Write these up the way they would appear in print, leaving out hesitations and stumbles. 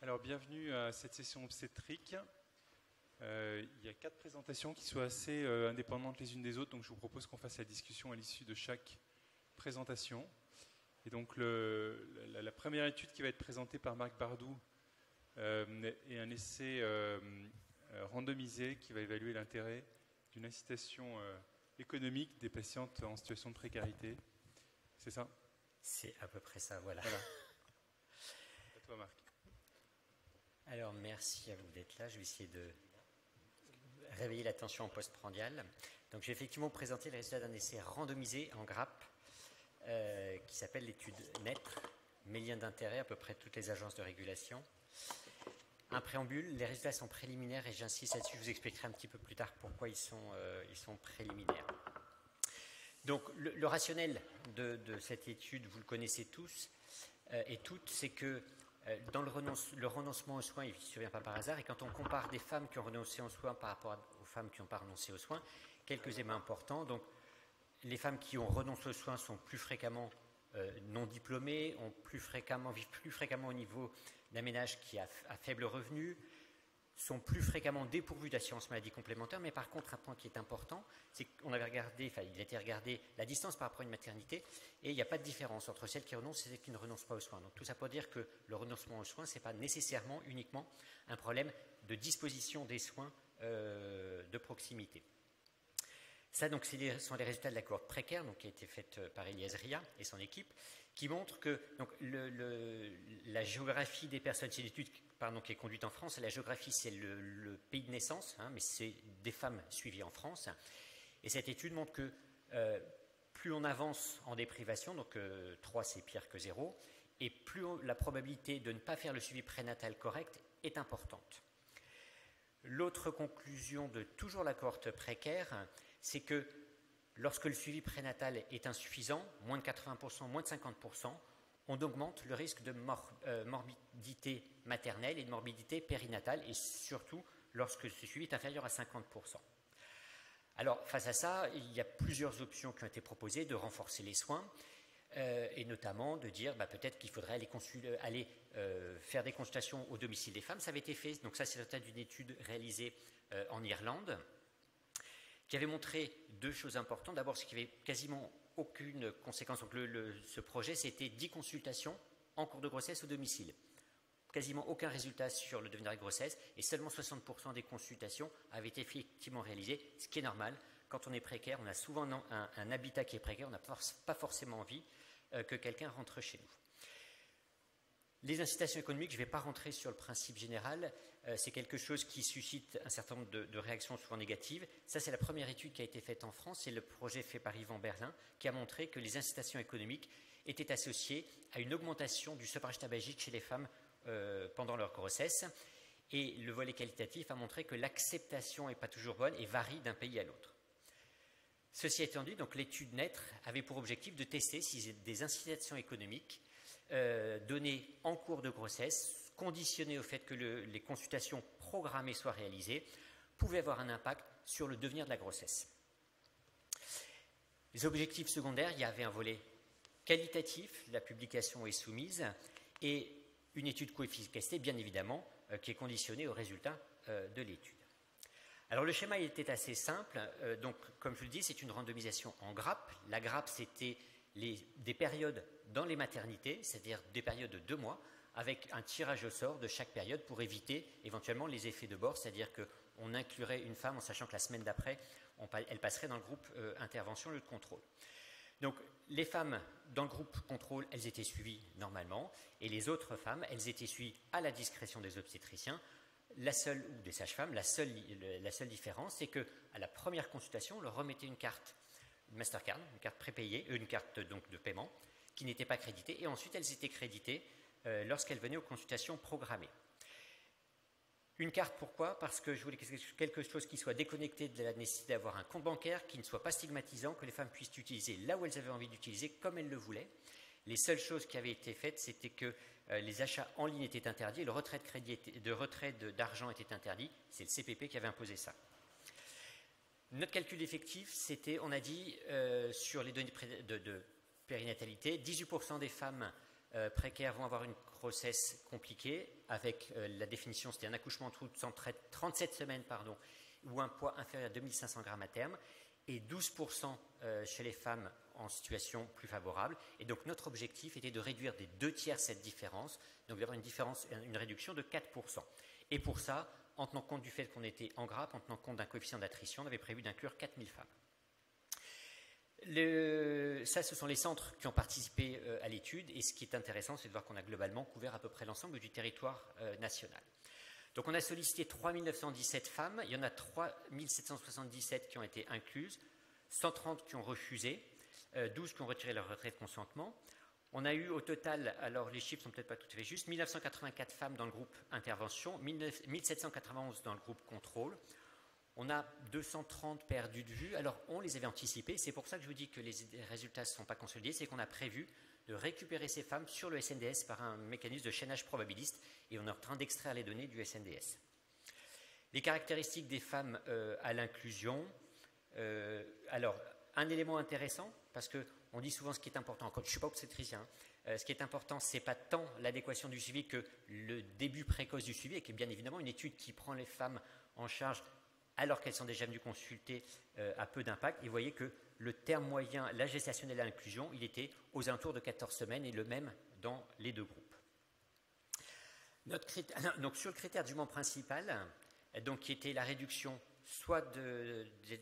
Alors, bienvenue à cette session obstétrique. Il y a 4 présentations qui sont assez indépendantes les unes des autres, donc je vous propose qu'on fasse la discussion à l'issue de chaque présentation. Et donc, la première étude qui va être présentée par Marc Bardou est un essai randomisé qui va évaluer l'intérêt d'une incitation économique des patientes en situation de précarité. C'est ça? C'est à peu près ça, voilà. À toi, Marc. Alors, merci à vous d'être là. Je vais essayer de réveiller l'attention en postprandial. Donc, je vais effectivement présenter le résultat d'un essai randomisé en grappe qui s'appelle l'étude NETRE, mes liens d'intérêt à peu près toutes les agences de régulation. Un préambule, les résultats sont préliminaires et j'insiste là-dessus, je vous expliquerai un petit peu plus tard pourquoi ils sont préliminaires. Donc, le rationnel de cette étude, vous le connaissez tous et toutes, c'est que dans le renoncement aux soins, il ne survient pas par hasard. Et quand on compare des femmes qui ont renoncé aux soins par rapport aux femmes qui n'ont pas renoncé aux soins, quelques éléments importants. Donc, les femmes qui ont renoncé aux soins sont plus fréquemment non diplômées, vivent plus fréquemment au niveau d'un ménage qui a faible revenu, sont plus fréquemment dépourvues d'assurance maladie complémentaire. Mais par contre, un point qui est important, c'est qu'il a été regardé la distance par rapport à une maternité, et il n'y a pas de différence entre celles qui renoncent et celles qui ne renoncent pas aux soins. Donc tout ça pour dire que le renoncement aux soins, ce n'est pas nécessairement uniquement un problème de disposition des soins de proximité. Ça, donc, sont les résultats de la cohorte précaire, donc, qui a été faite par Elias Ria et son équipe, qui montre que donc, la géographie des personnes, c'est l'étude qui est conduite en France. La géographie, c'est le pays de naissance, mais c'est des femmes suivies en France. Et cette étude montre que plus on avance en déprivation, donc 3 c'est pire que 0, et plus la probabilité de ne pas faire le suivi prénatal correct est importante. L'autre conclusion de toujours la cohorte précaire, c'est que lorsque le suivi prénatal est insuffisant, moins de 80%, moins de 50%, on augmente le risque de morbidité maternelle et de morbidité périnatale, et surtout lorsque ce suivi est inférieur à 50%. Alors, face à ça, il y a plusieurs options qui ont été proposées de renforcer les soins, et notamment de dire peut-être qu'il faudrait aller faire des consultations au domicile des femmes. Ça avait été fait, donc ça c'est le résultat d'une étude réalisée en Irlande, qui avait montré 2 choses importantes. D'abord, c'est qu'il n'y avait quasiment aucune conséquence. Donc ce projet, c'était 10 consultations en cours de grossesse au domicile. Quasiment aucun résultat sur le devenir de grossesse, et seulement 60% des consultations avaient été effectivement réalisées, ce qui est normal. Quand on est précaire, on a souvent un habitat qui est précaire, on n'a pas forcément envie que quelqu'un rentre chez nous. Les incitations économiques, je ne vais pas rentrer sur le principe général, c'est quelque chose qui suscite un certain nombre de réactions souvent négatives. Ça, c'est la première étude qui a été faite en France, c'est le projet fait par Yvan Berlin, qui a montré que les incitations économiques étaient associées à une augmentation du sevrage tabagique chez les femmes pendant leur grossesse. Et le volet qualitatif a montré que l'acceptation n'est pas toujours bonne et varie d'un pays à l'autre. Ceci étant dit, donc l'étude NETRE avait pour objectif de tester si des incitations économiques données en cours de grossesse, conditionnées au fait que les consultations programmées soient réalisées, pouvaient avoir un impact sur le devenir de la grossesse. Les objectifs secondaires, il y avait un volet qualitatif, la publication est soumise, et une étude coefficacité, bien évidemment, qui est conditionnée aux résultats de l'étude. Alors le schéma il était assez simple, donc comme je vous le dis, c'est une randomisation en grappe. La grappe, c'était des périodes dans les maternités, c'est-à-dire des périodes de 2 mois, avec un tirage au sort de chaque période pour éviter éventuellement les effets de bord, c'est-à-dire qu'on inclurait une femme en sachant que la semaine d'après, elle passerait dans le groupe intervention, lieu de contrôle. Donc les femmes dans le groupe contrôle, elles étaient suivies normalement, et les autres femmes, elles étaient suivies à la discrétion des obstétriciens, ou des sages-femmes. La seule différence, c'est qu'à la première consultation, on leur remettait une carte Mastercard, une carte prépayée, une carte donc de paiement, qui n'était pas créditée, et ensuite elles étaient créditées lorsqu'elles venaient aux consultations programmées. Une carte, pourquoi? Parce que je voulais quelque chose qui soit déconnecté de la nécessité d'avoir un compte bancaire, qui ne soit pas stigmatisant, que les femmes puissent utiliser là où elles avaient envie d'utiliser, comme elles le voulaient. Les seules choses qui avaient été faites, c'était que les achats en ligne étaient interdits, le retrait d'argent était interdit, c'est le CPP qui avait imposé ça. Notre calcul effectif, c'était, on a dit, sur les données de périnatalité, 18% des femmes précaires vont avoir une grossesse compliquée, avec la définition, c'était un accouchement entre 37 semaines, ou un poids inférieur à 2500 grammes à terme, et 12% chez les femmes en situation plus favorable. Et donc notre objectif était de réduire des 2/3 cette différence, donc d'avoir une réduction de 4%. Et pour ça, en tenant compte du fait qu'on était en grappe, en tenant compte d'un coefficient d'attrition, on avait prévu d'inclure 4000 femmes. Ça, ce sont les centres qui ont participé à l'étude, et ce qui est intéressant, c'est de voir qu'on a globalement couvert à peu près l'ensemble du territoire national. Donc on a sollicité 3917 femmes, il y en a 3777 qui ont été incluses, 130 qui ont refusé, 12 qui ont retiré leur retrait de consentement. On a eu au total, alors les chiffres ne sont peut-être pas tout à fait justes, 1984 femmes dans le groupe intervention, 1791 dans le groupe contrôle. On a 230 perdus de vue. Alors, on les avait anticipés. C'est pour ça que je vous dis que les résultats ne sont pas consolidés. C'est qu'on a prévu de récupérer ces femmes sur le SNDS par un mécanisme de chaînage probabiliste. Et on est en train d'extraire les données du SNDS. Les caractéristiques des femmes à l'inclusion. Alors, un élément intéressant, parce qu'on dit souvent ce qui est important. Quand je ne suis pas obstétricien, ce qui est important, ce n'est pas tant l'adéquation du suivi que le début précoce du suivi, et qui est bien évidemment une étude qui prend les femmes en charge alors qu'elles sont déjà venues consulter à peu d'impact. Et vous voyez que le terme moyen, la gestationnelle à l'inclusion, il était aux alentours de 14 semaines et le même dans les deux groupes. Donc sur le critère du moment principal, donc, qui était la réduction soit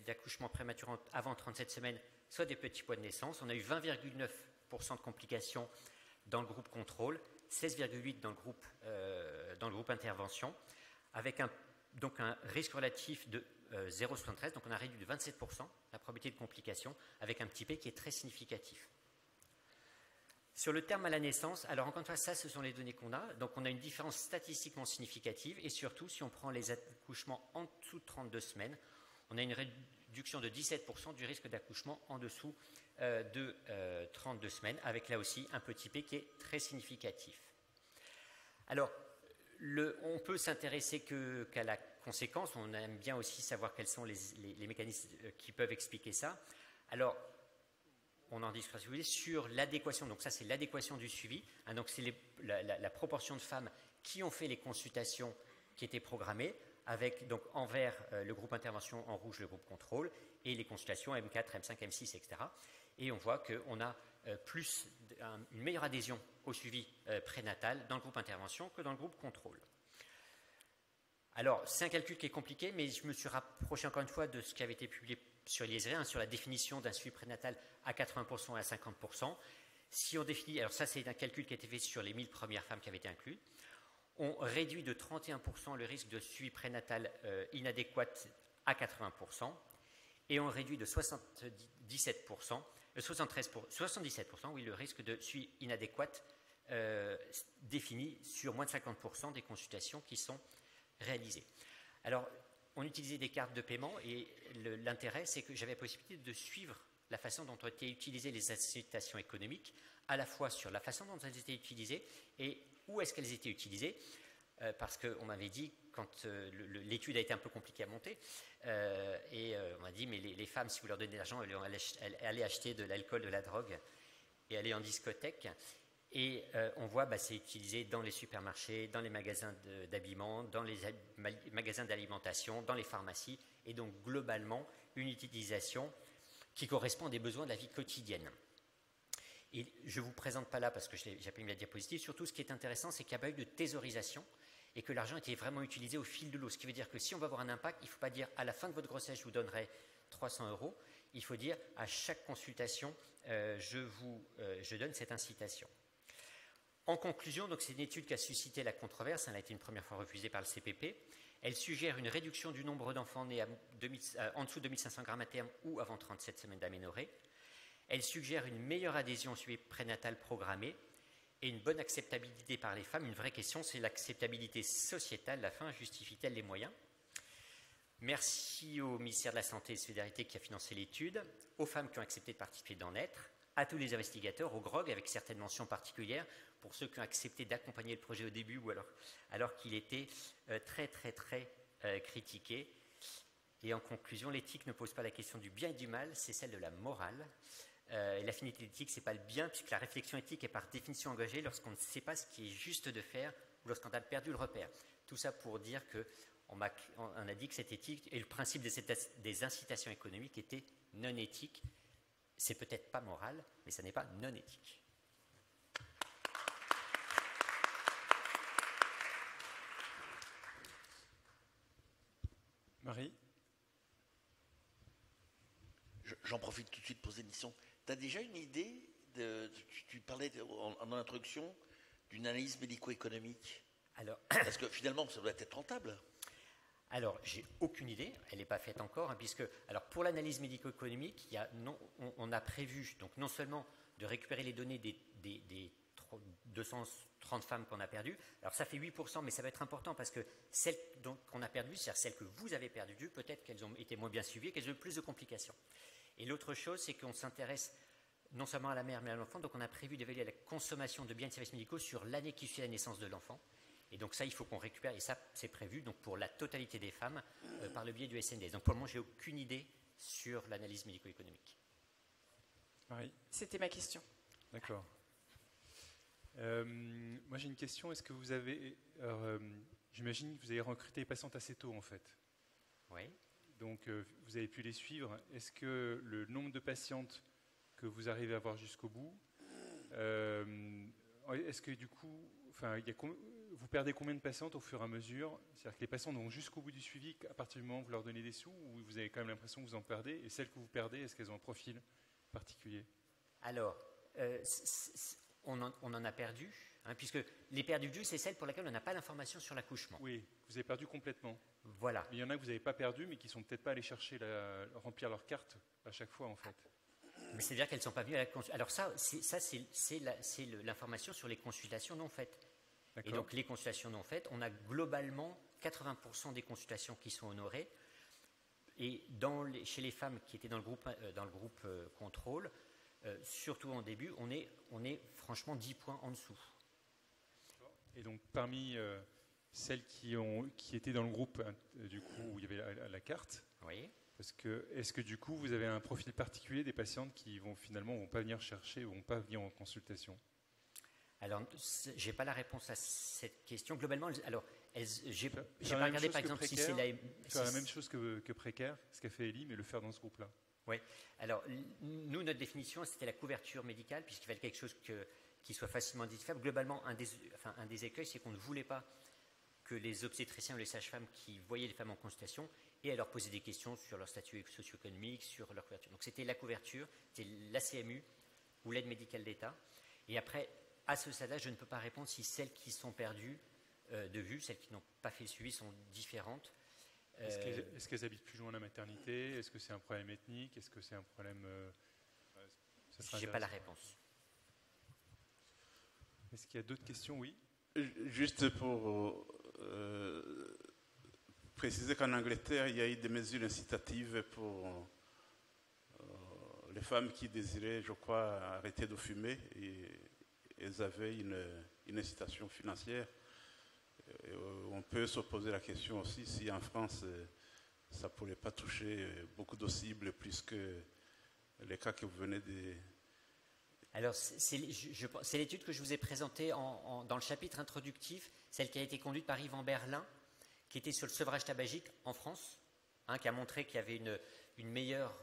d'accouchements prématurés avant 37 semaines, soit des petits poids de naissance, on a eu 20,9% de complications dans le groupe contrôle, 16,8% dans le groupe intervention, avec donc un risque relatif de 0,73, donc on a réduit de 27% la probabilité de complication, avec un petit p qui est très significatif. Sur le terme à la naissance, alors encore une fois, ça ce sont les données qu'on a, donc on a une différence statistiquement significative, et surtout si on prend les accouchements en dessous de 32 semaines, on a une réduction de 17% du risque d'accouchement en dessous de 32 semaines, avec là aussi un petit p qui est très significatif. Alors, on peut s'intéresser qu'à la conséquence, on aime bien aussi savoir quels sont les mécanismes qui peuvent expliquer ça. Alors, on en discutera si vous voulez, sur l'adéquation, donc ça c'est l'adéquation du suivi, hein, donc c'est la proportion de femmes qui ont fait les consultations qui étaient programmées, avec donc en vert le groupe intervention, en rouge le groupe contrôle, et les consultations M4, M5, M6, etc. Et on voit qu'on a une meilleure adhésion au suivi prénatal dans le groupe intervention que dans le groupe contrôle. Alors, c'est un calcul qui est compliqué, mais je me suis rapproché encore une fois de ce qui avait été publié sur l'IESRI, sur la définition d'un suivi prénatal à 80% et à 50%. Si on définit, alors ça c'est un calcul qui a été fait sur les 1000 premières femmes qui avaient été incluses, on réduit de 31% le risque de suivi prénatal inadéquat à 80%, et on réduit de 77%, oui, le risque de suivi inadéquat défini sur moins de 50% des consultations qui sont réalisées. Alors, on utilisait des cartes de paiement, et l'intérêt, c'est que j'avais la possibilité de suivre la façon dont ont été utilisées les incitations économiques, à la fois sur la façon dont elles étaient utilisées et où est-ce qu'elles étaient utilisées, parce qu'on m'avait dit, quand l'étude a été un peu compliquée à monter, et on m'a dit, mais les femmes, si vous leur donnez de l'argent, elles allaient acheter de l'alcool, de la drogue, et aller en discothèque. Et on voit, c'est utilisé dans les supermarchés, dans les magasins d'habillement, dans les magasins d'alimentation, dans les pharmacies, et donc globalement une utilisation qui correspond à des besoins de la vie quotidienne. Et je ne vous présente pas là parce que j'ai pas mis la diapositive. Surtout, ce qui est intéressant, c'est qu'il n'y a pas eu de thésaurisation et que l'argent était vraiment utilisé au fil de l'eau. Ce qui veut dire que si on va avoir un impact, il ne faut pas dire à la fin de votre grossesse, je vous donnerai 300 €. Il faut dire à chaque consultation, je donne cette incitation. En conclusion, donc c'est une étude qui a suscité la controverse. Elle a été une première fois refusée par le CPP. Elle suggère une réduction du nombre d'enfants nés en dessous de 2500 grammes à terme ou avant 37 semaines d'aménorrhée. Elle suggère une meilleure adhésion au suivi prénatal programmé et une bonne acceptabilité par les femmes. Une vraie question, c'est l'acceptabilité sociétale. La fin justifie-t-elle les moyens? Merci au ministère de la Santé et de la Solidarité qui a financé l'étude, aux femmes qui ont accepté de participer d'en être, à tous les investigateurs, au GROG, avec certaines mentions particulières, pour ceux qui ont accepté d'accompagner le projet au début ou alors qu'il était très critiqué. Et en conclusion, l'éthique ne pose pas la question du bien et du mal, c'est celle de la morale. Et la finalité éthique, ce n'est pas le bien, puisque la réflexion éthique est par définition engagée lorsqu'on ne sait pas ce qui est juste de faire ou lorsqu'on a perdu le repère. Tout ça pour dire qu'on a dit que cette éthique et le principe des incitations économiques était non éthique. C'est peut-être pas moral, mais ça n'est pas non éthique. Marie? J'en profite tout de suite pour poser une question. Tu as déjà une idée, tu parlais en introduction d'une analyse médico-économique. Parce que finalement, ça doit être rentable. Alors, j'ai aucune idée, elle n'est pas faite encore, puisque, alors pour l'analyse médico-économique, on a prévu donc non seulement de récupérer les données des 230 femmes qu'on a perdues, alors ça fait 8%, mais ça va être important parce que celles qu'on a perdues, c'est-à-dire celles que vous avez perdues, peut-être qu'elles ont été moins bien suivies, qu'elles ont eu plus de complications. Et l'autre chose, c'est qu'on s'intéresse non seulement à la mère, mais à l'enfant, donc on a prévu d'évaluer la consommation de biens et de services médicaux sur l'année qui suit la naissance de l'enfant. Et donc ça, il faut qu'on récupère, et ça, c'est prévu donc pour la totalité des femmes par le biais du SNDS. Donc pour le moment, j'ai aucune idée sur l'analyse médico-économique. Marie? C'était ma question. D'accord. Moi, j'ai une question. Est-ce que vous avez... j'imagine que vous avez recruté les patientes assez tôt, en fait. Oui. Donc, vous avez pu les suivre. Est-ce que le nombre de patientes que vous arrivez à avoir jusqu'au bout, est-ce que du coup... Enfin, vous perdez combien de patientes au fur et à mesure? C'est-à-dire que les patientes vont jusqu'au bout du suivi à partir du moment où vous leur donnez des sous, ou vous avez quand même l'impression que vous en perdez? Et celles que vous perdez, est-ce qu'elles ont un profil particulier? Alors, on en a perdu, puisque les perdues de vue, c'est celles pour lesquelles on n'a pas d'information sur l'accouchement. Oui, vous avez perdu complètement. Voilà. Mais il y en a que vous n'avez pas perdu, mais qui ne sont peut-être pas allés chercher remplir leur carte à chaque fois, en fait. Mais c'est-à-dire qu'elles ne sont pas venues à la consultation. Alors ça, c'est l'information sur les consultations non faites. Et donc les consultations non faites, on a globalement 80% des consultations qui sont honorées. Et chez les femmes qui étaient dans le groupe contrôle, surtout en début, on est franchement 10 points en dessous. Et donc parmi celles qui étaient dans le groupe du coup où il y avait la carte, oui. Est-ce que du coup vous avez un profil particulier des patientes qui vont pas venir chercher ou vont pas venir en consultation? Alors, je n'ai pas la réponse à cette question. Globalement, j'ai pas regardé par exemple si c'est faire la même chose que précaire, ce qu'a fait Elie, mais le faire dans ce groupe-là. Oui. Alors, nous, notre définition, c'était la couverture médicale, puisqu'il fallait quelque chose qui soit facilement identifiable. Globalement, un des écueils, c'est qu'on ne voulait pas que les obstétriciens ou les sages-femmes qui voyaient les femmes en consultation aient à leur poser des questions sur leur statut socio-économique, sur leur couverture. Donc, c'était la couverture, c'était l'ACMU ou l'aide médicale d'État. Et après, à ce stade-là, je ne peux pas répondre si celles qui sont perdues de vue, celles qui n'ont pas fait le suivi, sont différentes. Est-ce qu'elles habitent plus loin de la maternité? Est-ce que c'est un problème ethnique? Est-ce que c'est un problème... Je n'ai pas la réponse. Est-ce qu'il y a d'autres questions? Oui. Juste pour préciser qu'en Angleterre, il y a eu des mesures incitatives pour les femmes qui désiraient, je crois, arrêter de fumer. Et elles avaient une incitation financière. On peut se poser la question aussi si en France, ça ne pourrait pas toucher beaucoup de cibles plus que les cas que vous venez de... Alors, c'est l'étude que je vous ai présentée dans le chapitre introductif, celle qui a été conduite par Yvan Berlin, qui était sur le sevrage tabagique en France, qui a montré qu'il y avait une meilleure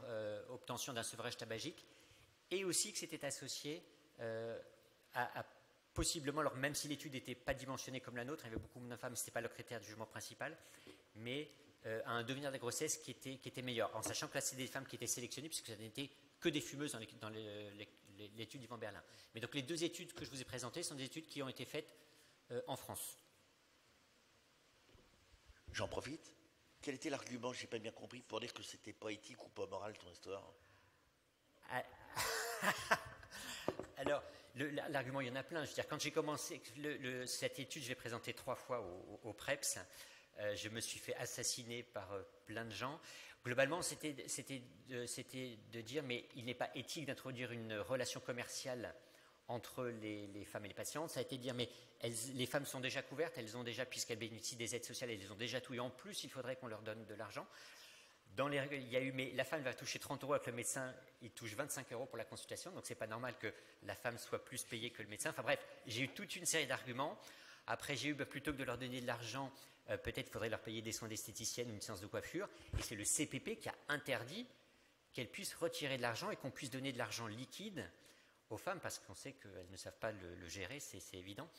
obtention d'un sevrage tabagique, et aussi que c'était associé à possiblement, alors même si l'étude n'était pas dimensionnée comme la nôtre, il y avait beaucoup moins de femmes, ce n'était pas le critère de jugement principal, mais à un devenir de la grossesse qui était meilleur, en sachant que là, c'est des femmes qui étaient sélectionnées, puisque ça n'était que des fumeuses dans l'étude d'Yvan Berlin. Mais donc les deux études que je vous ai présentées sont des études qui ont été faites en France. J'en profite. Quel était l'argument, je n'ai pas bien compris, pour dire que c'était pas éthique ou pas moral ton histoire? Alors, l'argument, il y en a plein. Je veux dire, quand j'ai commencé cette étude, je l'ai présentée 3 fois au PREPS. Je me suis fait assassiner par plein de gens. Globalement, c'était de dire, mais il n'est pas éthique d'introduire une relation commerciale entre les femmes et les patientes. Ça a été de dire, mais les femmes sont déjà couvertes, elles ont déjà, puisqu'elles bénéficient des aides sociales, elles ont déjà tout. Et en plus, il faudrait qu'on leur donne de l'argent. il y a eu, mais la femme va toucher 30 euros, avec le médecin, il touche 25 euros pour la consultation, donc c'est pas normal que la femme soit plus payée que le médecin. Enfin bref, j'ai eu toute une série d'arguments. Après, j'ai eu, plutôt que de leur donner de l'argent, peut-être il faudrait leur payer des soins d'esthéticienne ou une séance de coiffure. Et c'est le CPP qui a interdit qu'elles puissent retirer de l'argent et qu'on puisse donner de l'argent liquide aux femmes, parce qu'on sait qu'elles ne savent pas le gérer, c'est évident.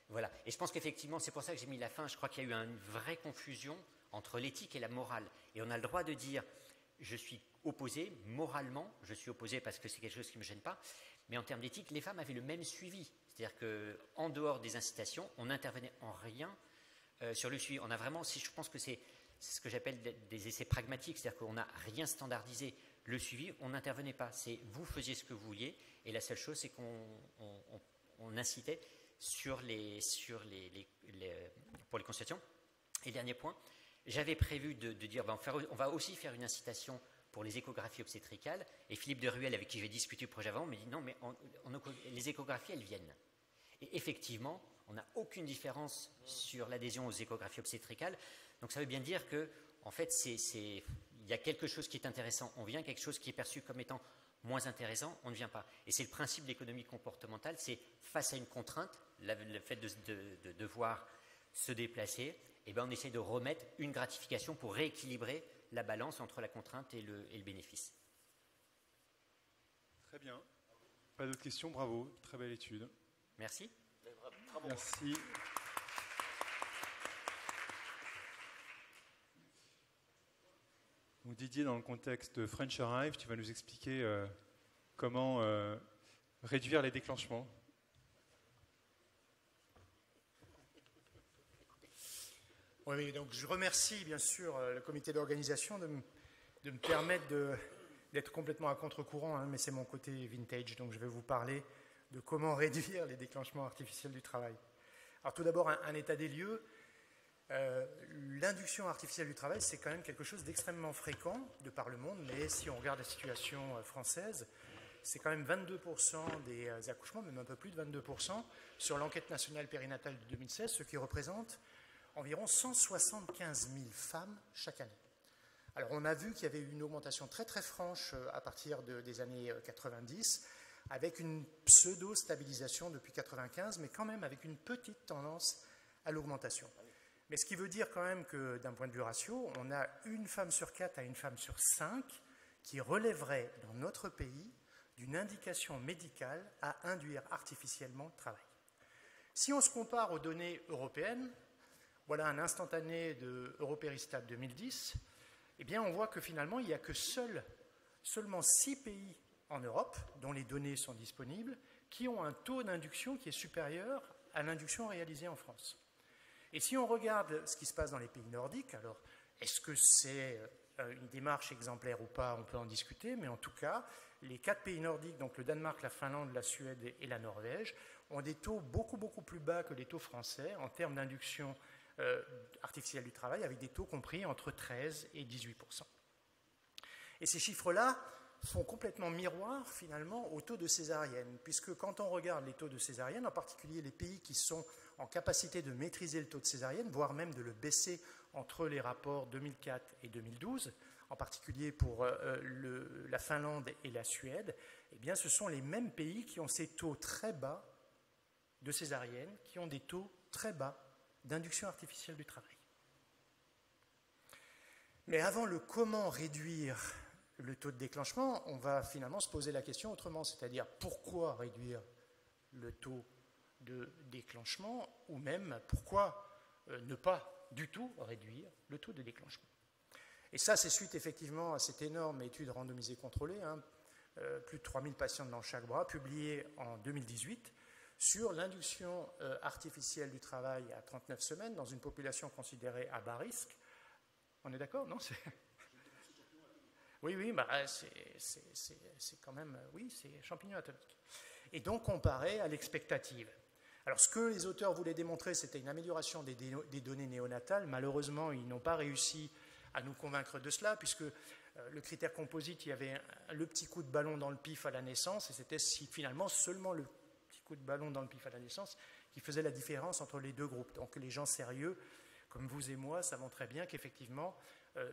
Voilà. Et je pense qu'effectivement, c'est pour ça que j'ai mis la fin. Je crois qu'il y a eu une vraie confusion entre l'éthique et la morale. Et on a le droit de dire, je suis opposé, moralement, je suis opposé parce que c'est quelque chose qui ne me gêne pas, mais en termes d'éthique, les femmes avaient le même suivi. C'est-à-dire qu'en dehors des incitations, on n'intervenait en rien sur le suivi. On a vraiment, je pense que c'est ce que j'appelle des essais pragmatiques, c'est-à-dire qu'on n'a rien standardisé. Le suivi, on n'intervenait pas. C'est vous faisiez ce que vous vouliez, et la seule chose, c'est qu'on incitait pour les consultations. Et dernier point, j'avais prévu de dire, on va aussi faire une incitation pour les échographies obstétricales. Et Philippe de Ruel, avec qui j'ai discuté le projet avant, me dit non, mais les échographies, elles viennent. Et effectivement, on n'a aucune différence sur l'adhésion aux échographies obstétricales. Donc ça veut bien dire que, en fait, il y a quelque chose qui est intéressant, on vient, quelque chose qui est perçu comme étant moins intéressant, on ne vient pas. Et c'est le principe de l'économie comportementale, c'est face à une contrainte, le fait de devoir se déplacer, eh bien on essaie de remettre une gratification pour rééquilibrer la balance entre la contrainte et le bénéfice. Très bien. Pas d'autres questions, bravo, très belle étude. Merci. Bravo. Merci. Donc Didier, dans le contexte French Arrive, tu vas nous expliquer comment réduire les déclenchements. Oui, donc je remercie bien sûr le comité d'organisation de me permettre d'être complètement à contre-courant, hein, mais c'est mon côté vintage, donc je vais vous parler de comment réduire les déclenchements artificiels du travail. Alors tout d'abord, un état des lieux. L'induction artificielle du travail, c'est quand même quelque chose d'extrêmement fréquent de par le monde, mais si on regarde la situation française, c'est quand même 22% des accouchements, même un peu plus de 22%, sur l'enquête nationale périnatale de 2016, ce qui représente environ 175 000 femmes chaque année. Alors on a vu qu'il y avait eu une augmentation très très franche à partir des années 90, avec une pseudo-stabilisation depuis 95, mais quand même avec une petite tendance à l'augmentation. Mais ce qui veut dire quand même que d'un point de vue ratio, on a une femme sur 4 à une femme sur 5 qui relèverait dans notre pays d'une indication médicale à induire artificiellement le travail. Si on se compare aux données européennes, voilà un instantané de Européristat 2010, eh bien on voit que finalement il n'y a que seulement 6 pays en Europe, dont les données sont disponibles, qui ont un taux d'induction qui est supérieur à l'induction réalisée en France. Et si on regarde ce qui se passe dans les pays nordiques, alors est-ce que c'est une démarche exemplaire ou pas, on peut en discuter, mais en tout cas, les 4 pays nordiques, donc le Danemark, la Finlande, la Suède et la Norvège, ont des taux beaucoup plus bas que les taux français en termes d'induction artificielle du travail, avec des taux compris entre 13 et 18%. Et ces chiffres-là font complètement miroir finalement au taux de césarienne, puisque quand on regarde les taux de césarienne, en particulier les pays qui sont en capacité de maîtriser le taux de césarienne, voire même de le baisser entre les rapports 2004 et 2012, en particulier pour la Finlande et la Suède, eh bien ce sont les mêmes pays qui ont ces taux très bas de césarienne, qui ont des taux très bas d'induction artificielle du travail. Mais avant le comment réduire le taux de déclenchement, on va finalement se poser la question autrement, c'est-à-dire pourquoi réduire le taux de déclenchement, ou même pourquoi ne pas du tout réduire le taux de déclenchement. Et ça, c'est suite effectivement à cette énorme étude randomisée contrôlée, plus de 3000 patients dans chaque bras, publiée en 2018, sur l'induction artificielle du travail à 39 semaines dans une population considérée à bas risque. On est d'accord, non? Oui, bah, c'est quand même, oui, c'est champignons atomiques. Et donc comparé à l'expectative. Alors ce que les auteurs voulaient démontrer, c'était une amélioration des données néonatales. Malheureusement, ils n'ont pas réussi à nous convaincre de cela, puisque le critère composite, il y avait le petit coup de ballon dans le pif à la naissance, et c'était finalement seulement le petit coup de ballon dans le pif à la naissance qui faisait la différence entre les deux groupes. Donc les gens sérieux comme vous et moi, savons très bien qu'effectivement,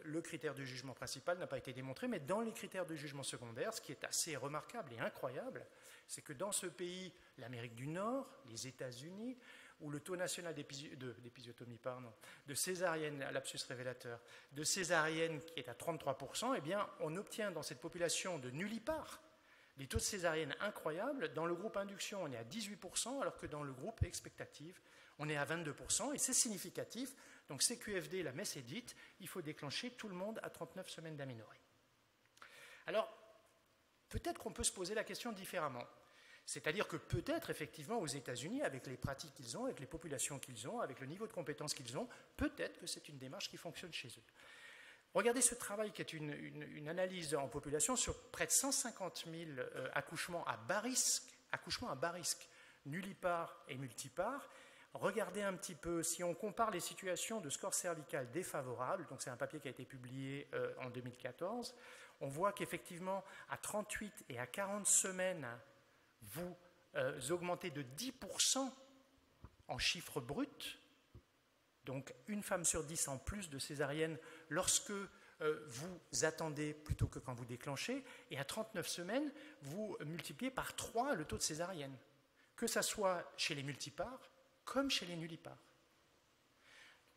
le critère de jugement principal n'a pas été démontré, mais dans les critères de jugement secondaire, ce qui est assez remarquable et incroyable, c'est que dans ce pays, l'Amérique du Nord, les États-Unis, où le taux national d'épisiotomie, de césarienne, lapsus révélateur, de césarienne qui est à 33%, eh bien, on obtient dans cette population de nullipares des taux de césarienne incroyables. Dans le groupe induction, on est à 18%, alors que dans le groupe expectative, on est à 22%, et c'est significatif. Donc CQFD, la messe est dite, il faut déclencher tout le monde à 39 semaines d'aménorrhée. Alors, peut-être qu'on peut se poser la question différemment. C'est-à-dire que peut-être, effectivement, aux États-Unis, avec les pratiques qu'ils ont, avec les populations qu'ils ont, avec le niveau de compétences qu'ils ont, peut-être que c'est une démarche qui fonctionne chez eux. Regardez ce travail qui est une analyse en population sur près de 150 000 accouchements à bas risque, nullipares et multipares. Regardez un petit peu, si on compare les situations de score cervical défavorable, donc c'est un papier qui a été publié en 2014, on voit qu'effectivement, à 38 et à 40 semaines, vous augmentez de 10% en chiffre brut, donc une femme sur 10 en plus de césarienne lorsque vous attendez plutôt que quand vous déclenchez, et à 39 semaines, vous multipliez par 3 le taux de césarienne, que ce soit chez les multipares comme chez les nullipares.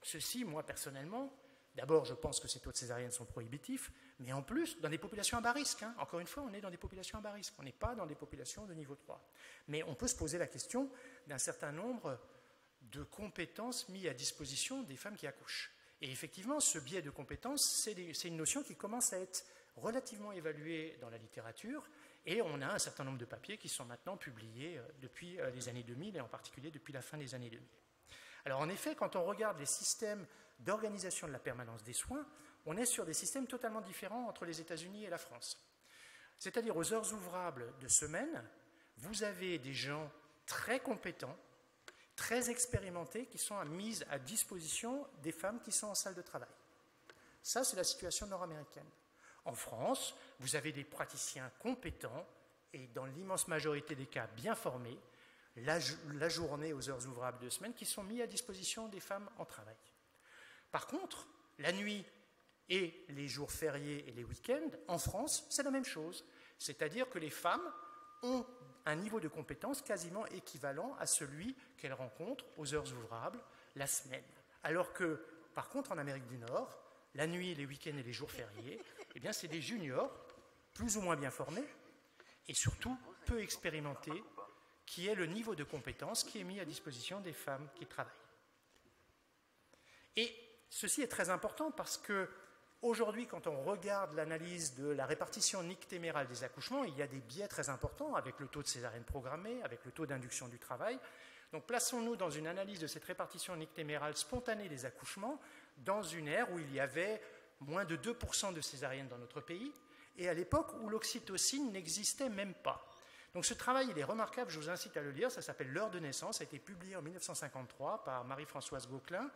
Ceci, moi personnellement, d'abord je pense que ces taux de césarienne sont prohibitifs, mais en plus, dans des populations à bas risque, encore une fois, on est dans des populations à bas risque, on n'est pas dans des populations de niveau 3. Mais on peut se poser la question d'un certain nombre de compétences mises à disposition des femmes qui accouchent. Et effectivement, ce biais de compétences, c'est une notion qui commence à être relativement évaluée dans la littérature, et on a un certain nombre de papiers qui sont maintenant publiés depuis les années 2000, et en particulier depuis la fin des années 2000. Alors en effet, quand on regarde les systèmes d'organisation de la permanence des soins, on est sur des systèmes totalement différents entre les États-Unis et la France. C'est-à-dire aux heures ouvrables de semaine, vous avez des gens très compétents, très expérimentés, qui sont mis à disposition des femmes qui sont en salle de travail. Ça, c'est la situation nord-américaine. En France, vous avez des praticiens compétents et dans l'immense majorité des cas bien formés, la journée aux heures ouvrables de semaine, qui sont mis à disposition des femmes en travail. Par contre, la nuit et les jours fériés et les week-ends, en France, c'est la même chose. C'est-à-dire que les femmes ont un niveau de compétence quasiment équivalent à celui qu'elles rencontrent aux heures ouvrables la semaine. Alors que, par contre, en Amérique du Nord, la nuit, les week-ends et les jours fériés, eh bien, c'est des juniors, plus ou moins bien formés, et surtout peu expérimentés, qui est le niveau de compétence qui est mis à disposition des femmes qui travaillent. Et ceci est très important parce que aujourd'hui, quand on regarde l'analyse de la répartition nictémérale des accouchements, il y a des biais très importants avec le taux de césarienne programmée, avec le taux d'induction du travail. Donc plaçons-nous dans une analyse de cette répartition nictémérale spontanée des accouchements dans une ère où il y avait moins de 2% de césariennes dans notre pays et à l'époque où l'oxytocine n'existait même pas. Donc ce travail, il est remarquable, je vous incite à le lire, ça s'appelle L'heure de naissance, ça a été publié en 1953 par Marie-Françoise Gauquelin,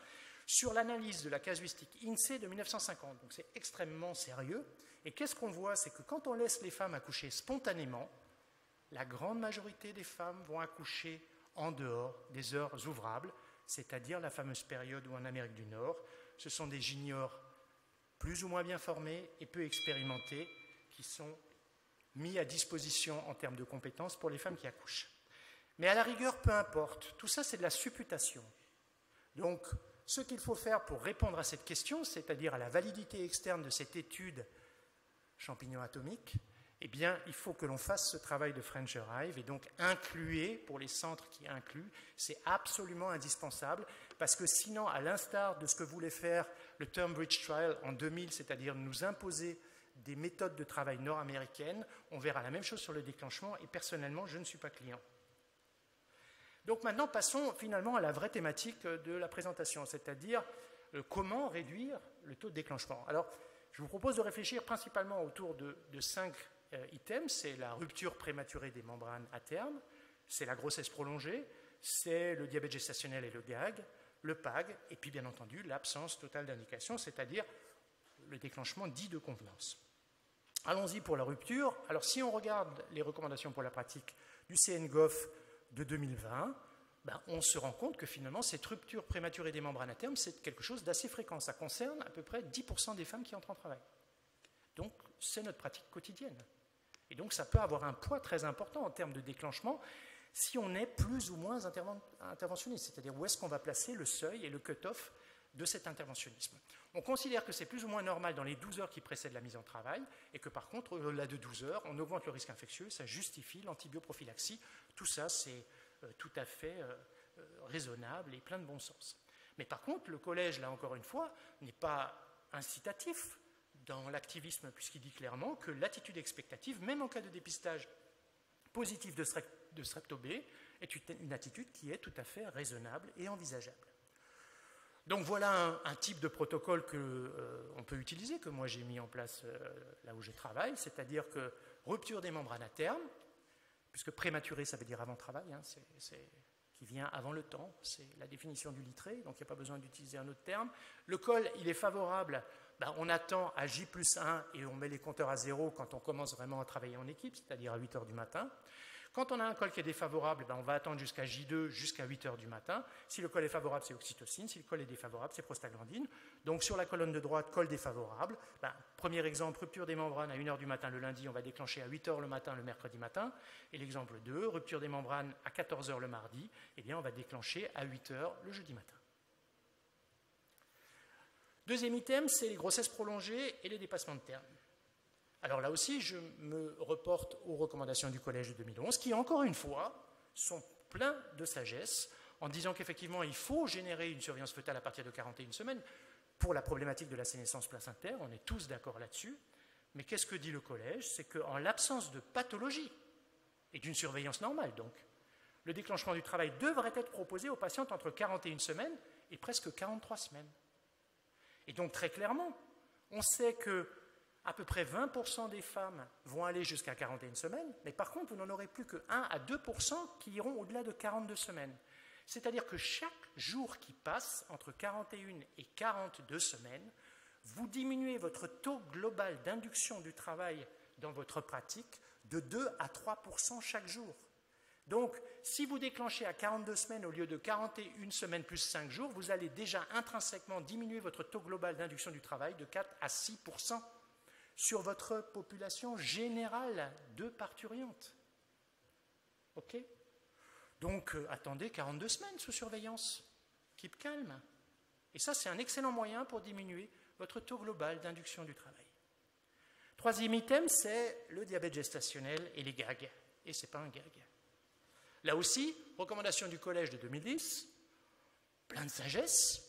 sur l'analyse de la casuistique INSEE de 1950. Donc c'est extrêmement sérieux. Et qu'est-ce qu'on voit? C'est que quand on laisse les femmes accoucher spontanément, la grande majorité des femmes vont accoucher en dehors des heures ouvrables, c'est-à-dire la fameuse période où en Amérique du Nord, ce sont des juniors plus ou moins bien formés et peu expérimentés qui sont mis à disposition en termes de compétences pour les femmes qui accouchent. Mais à la rigueur, peu importe. Tout ça, c'est de la supputation. Donc, ce qu'il faut faire pour répondre à cette question, c'est-à-dire à la validité externe de cette étude champignon atomique, eh bien, il faut que l'on fasse ce travail de French Arrive et donc incluer, pour les centres qui incluent, c'est absolument indispensable parce que sinon, à l'instar de ce que voulait faire le Turnbridge Trial en 2000, c'est-à-dire nous imposer des méthodes de travail nord-américaines, on verra la même chose sur le déclenchement et personnellement, je ne suis pas client. Donc maintenant, passons finalement à la vraie thématique de la présentation, c'est-à-dire comment réduire le taux de déclenchement. Alors, je vous propose de réfléchir principalement autour de 5 items. C'est la rupture prématurée des membranes à terme, c'est la grossesse prolongée, c'est le diabète gestationnel et le GAG, le PAG, et puis bien entendu l'absence totale d'indication, c'est-à-dire le déclenchement dit de convenance. Allons-y pour la rupture. Alors si on regarde les recommandations pour la pratique du CNGOF de 2020, on se rend compte que finalement, cette rupture prématurée des membranes à terme, c'est quelque chose d'assez fréquent. Ça concerne à peu près 10% des femmes qui entrent en travail. Donc, c'est notre pratique quotidienne. Et donc, ça peut avoir un poids très important en termes de déclenchement si on est plus ou moins interventionniste, c'est-à-dire où est-ce qu'on va placer le seuil et le cut-off de cet interventionnisme. On considère que c'est plus ou moins normal dans les 12 heures qui précèdent la mise en travail et que par contre, au-delà de 12 heures, on augmente le risque infectieux, ça justifie l'antibioprophylaxie. Tout ça, c'est tout à fait raisonnable et plein de bon sens. Mais par contre, le collège, là encore une fois, n'est pas incitatif dans l'activisme puisqu'il dit clairement que l'attitude expectative, même en cas de dépistage positif de strepto B, est une attitude qui est tout à fait raisonnable et envisageable. Donc voilà un type de protocole qu'on peut utiliser, que moi j'ai mis en place là où je travaille, c'est-à-dire que rupture des membranes à terme, puisque prématuré ça veut dire avant travail, qui vient avant le temps, c'est la définition du litré, donc il n'y a pas besoin d'utiliser un autre terme. Le col, il est favorable, on attend à J+1 et on met les compteurs à 0 quand on commence vraiment à travailler en équipe, c'est-à-dire à 8 h du matin. Quand on a un col qui est défavorable, on va attendre jusqu'à J2, jusqu'à 8 h du matin. Si le col est favorable, c'est oxytocine. Si le col est défavorable, c'est prostaglandine. Donc sur la colonne de droite, col défavorable. Premier exemple, rupture des membranes à 1 h du matin le lundi, on va déclencher à 8 h le matin le mercredi matin. Et l'exemple 2, rupture des membranes à 14 h le mardi, on va déclencher à 8 h le jeudi matin. Deuxième item, c'est les grossesses prolongées et les dépassements de terme. Alors là aussi, je me reporte aux recommandations du Collège de 2011, qui, encore une fois, sont pleins de sagesse, en disant qu'effectivement, il faut générer une surveillance fœtale à partir de 41 semaines pour la problématique de la sénescence placentaire, on est tous d'accord là-dessus. Mais qu'est-ce que dit le Collège? C'est qu'en l'absence de pathologie et d'une surveillance normale, donc, le déclenchement du travail devrait être proposé aux patientes entre 41 semaines et presque 43 semaines. Et donc, très clairement, on sait que à peu près 20% des femmes vont aller jusqu'à 41 semaines, mais par contre, vous n'en aurez plus que 1 à 2% qui iront au-delà de 42 semaines. C'est-à-dire que chaque jour qui passe entre 41 et 42 semaines, vous diminuez votre taux global d'induction du travail dans votre pratique de 2 à 3% chaque jour. Donc, si vous déclenchez à 42 semaines au lieu de 41 semaines plus 5 jours, vous allez déjà intrinsèquement diminuer votre taux global d'induction du travail de 4 à 6% sur votre population générale de parturiantes. OK? Donc, attendez 42 semaines sous surveillance. Keep calm. Et ça, c'est un excellent moyen pour diminuer votre taux global d'induction du travail. Troisième item, c'est le diabète gestationnel et les gags. Et ce n'est pas un gag. Là aussi, recommandation du Collège de 2010, plein de sagesse,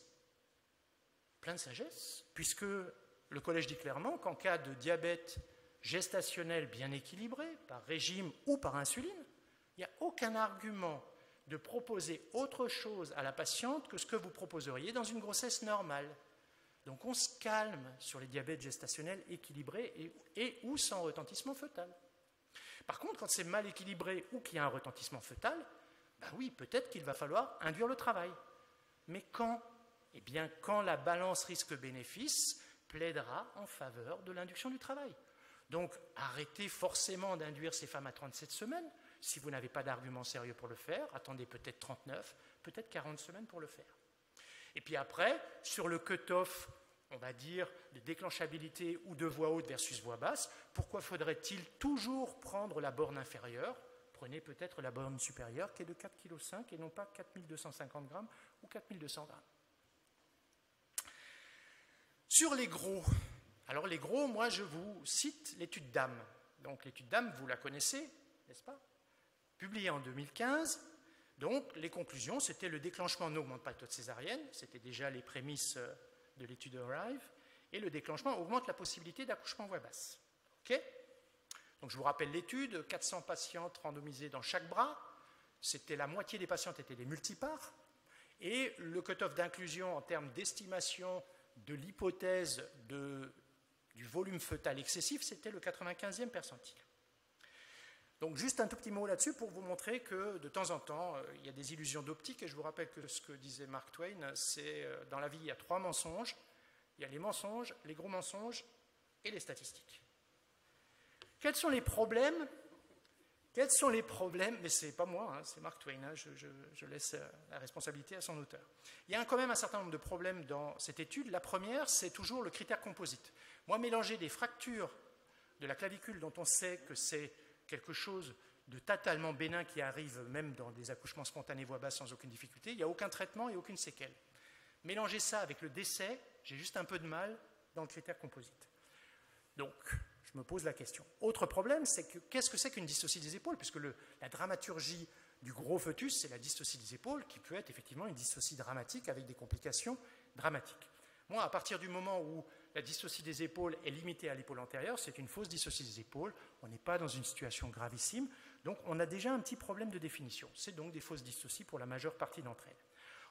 puisque le Collège dit clairement qu'en cas de diabète gestationnel bien équilibré, par régime ou par insuline, il n'y a aucun argument de proposer autre chose à la patiente que ce que vous proposeriez dans une grossesse normale. Donc on se calme sur les diabètes gestationnels équilibrés et ou sans retentissement fœtal. Par contre, quand c'est mal équilibré ou qu'il y a un retentissement fœtal, oui, peut-être qu'il va falloir induire le travail. Mais quand? Eh bien, quand la balance risque-bénéfice plaidera en faveur de l'induction du travail. Donc, arrêtez forcément d'induire ces femmes à 37 semaines. Si vous n'avez pas d'argument sérieux pour le faire, attendez peut-être 39, peut-être 40 semaines pour le faire. Et puis après, sur le cut-off, on va dire, de déclenchabilité ou de voix haute versus voix basse, pourquoi faudrait-il toujours prendre la borne inférieure? Prenez peut-être la borne supérieure qui est de 4,5 kg et non pas 4250 grammes ou 4200 grammes. Sur les gros, alors les gros, moi je vous cite l'étude DAM. Donc l'étude DAM, vous la connaissez, n'est-ce pas? Publiée en 2015. Donc les conclusions, c'était le déclenchement n'augmente pas le taux de césarienne, c'était déjà les prémices de l'étude Arrive, et le déclenchement augmente la possibilité d'accouchement voix basse. OK? Donc je vous rappelle l'étude, 400 patientes randomisées dans chaque bras, c'était la moitié des patientes étaient des multipares, et le cut-off d'inclusion en termes d'estimation de l'hypothèse du volume fœtal excessif, c'était le 95e percentile. Donc juste un tout petit mot là-dessus pour vous montrer que de temps en temps, il y a des illusions d'optique, et je vous rappelle que ce que disait Mark Twain, c'est dans la vie, il y a 3 mensonges. Il y a les mensonges, les gros mensonges et les statistiques. Quels sont les problèmes Quels sont les problèmes? Mais ce n'est pas moi, hein, c'est Mark Twain, hein, je laisse la responsabilité à son auteur. Il y a quand même un certain nombre de problèmes dans cette étude. La première, c'est toujours le critère composite. Moi, mélanger des fractures de la clavicule dont on sait que c'est quelque chose de totalement bénin qui arrive même dans des accouchements spontanés voix basse sans aucune difficulté, il n'y a aucun traitement et aucune séquelle. Mélanger ça avec le décès, j'ai juste un peu de mal dans le critère composite. Donc, je me pose la question. Autre problème, c'est que qu'est-ce que c'est qu'une dystocie des épaules? Puisque la dramaturgie du gros fœtus, c'est la dystocie des épaules, qui peut être effectivement une dystocie dramatique avec des complications dramatiques. Moi, à partir du moment où la dystocie des épaules est limitée à l'épaule antérieure, c'est une fausse dystocie des épaules, on n'est pas dans une situation gravissime, donc on a déjà un petit problème de définition. C'est donc des fausses dystocies pour la majeure partie d'entre elles.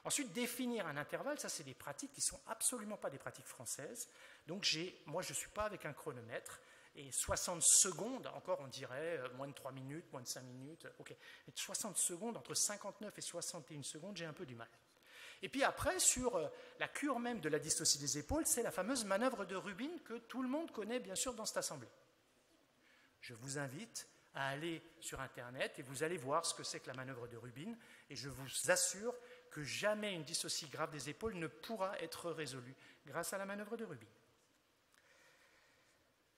Ensuite, définir un intervalle, ça c'est des pratiques qui ne sont absolument pas des pratiques françaises. Donc moi je ne suis pas avec un chronomètre, et 60 secondes, encore on dirait moins de 3 minutes, moins de 5 minutes, ok. Mais 60 secondes, entre 59 et 61 secondes, j'ai un peu du mal. Et puis après, sur la cure même de la dystocie des épaules, c'est la fameuse manœuvre de Rubin que tout le monde connaît bien sûr dans cette assemblée. Je vous invite à aller sur Internet et vous allez voir ce que c'est que la manœuvre de Rubin, et je vous assure que jamais une dystocie grave des épaules ne pourra être résolue grâce à la manœuvre de Rubin.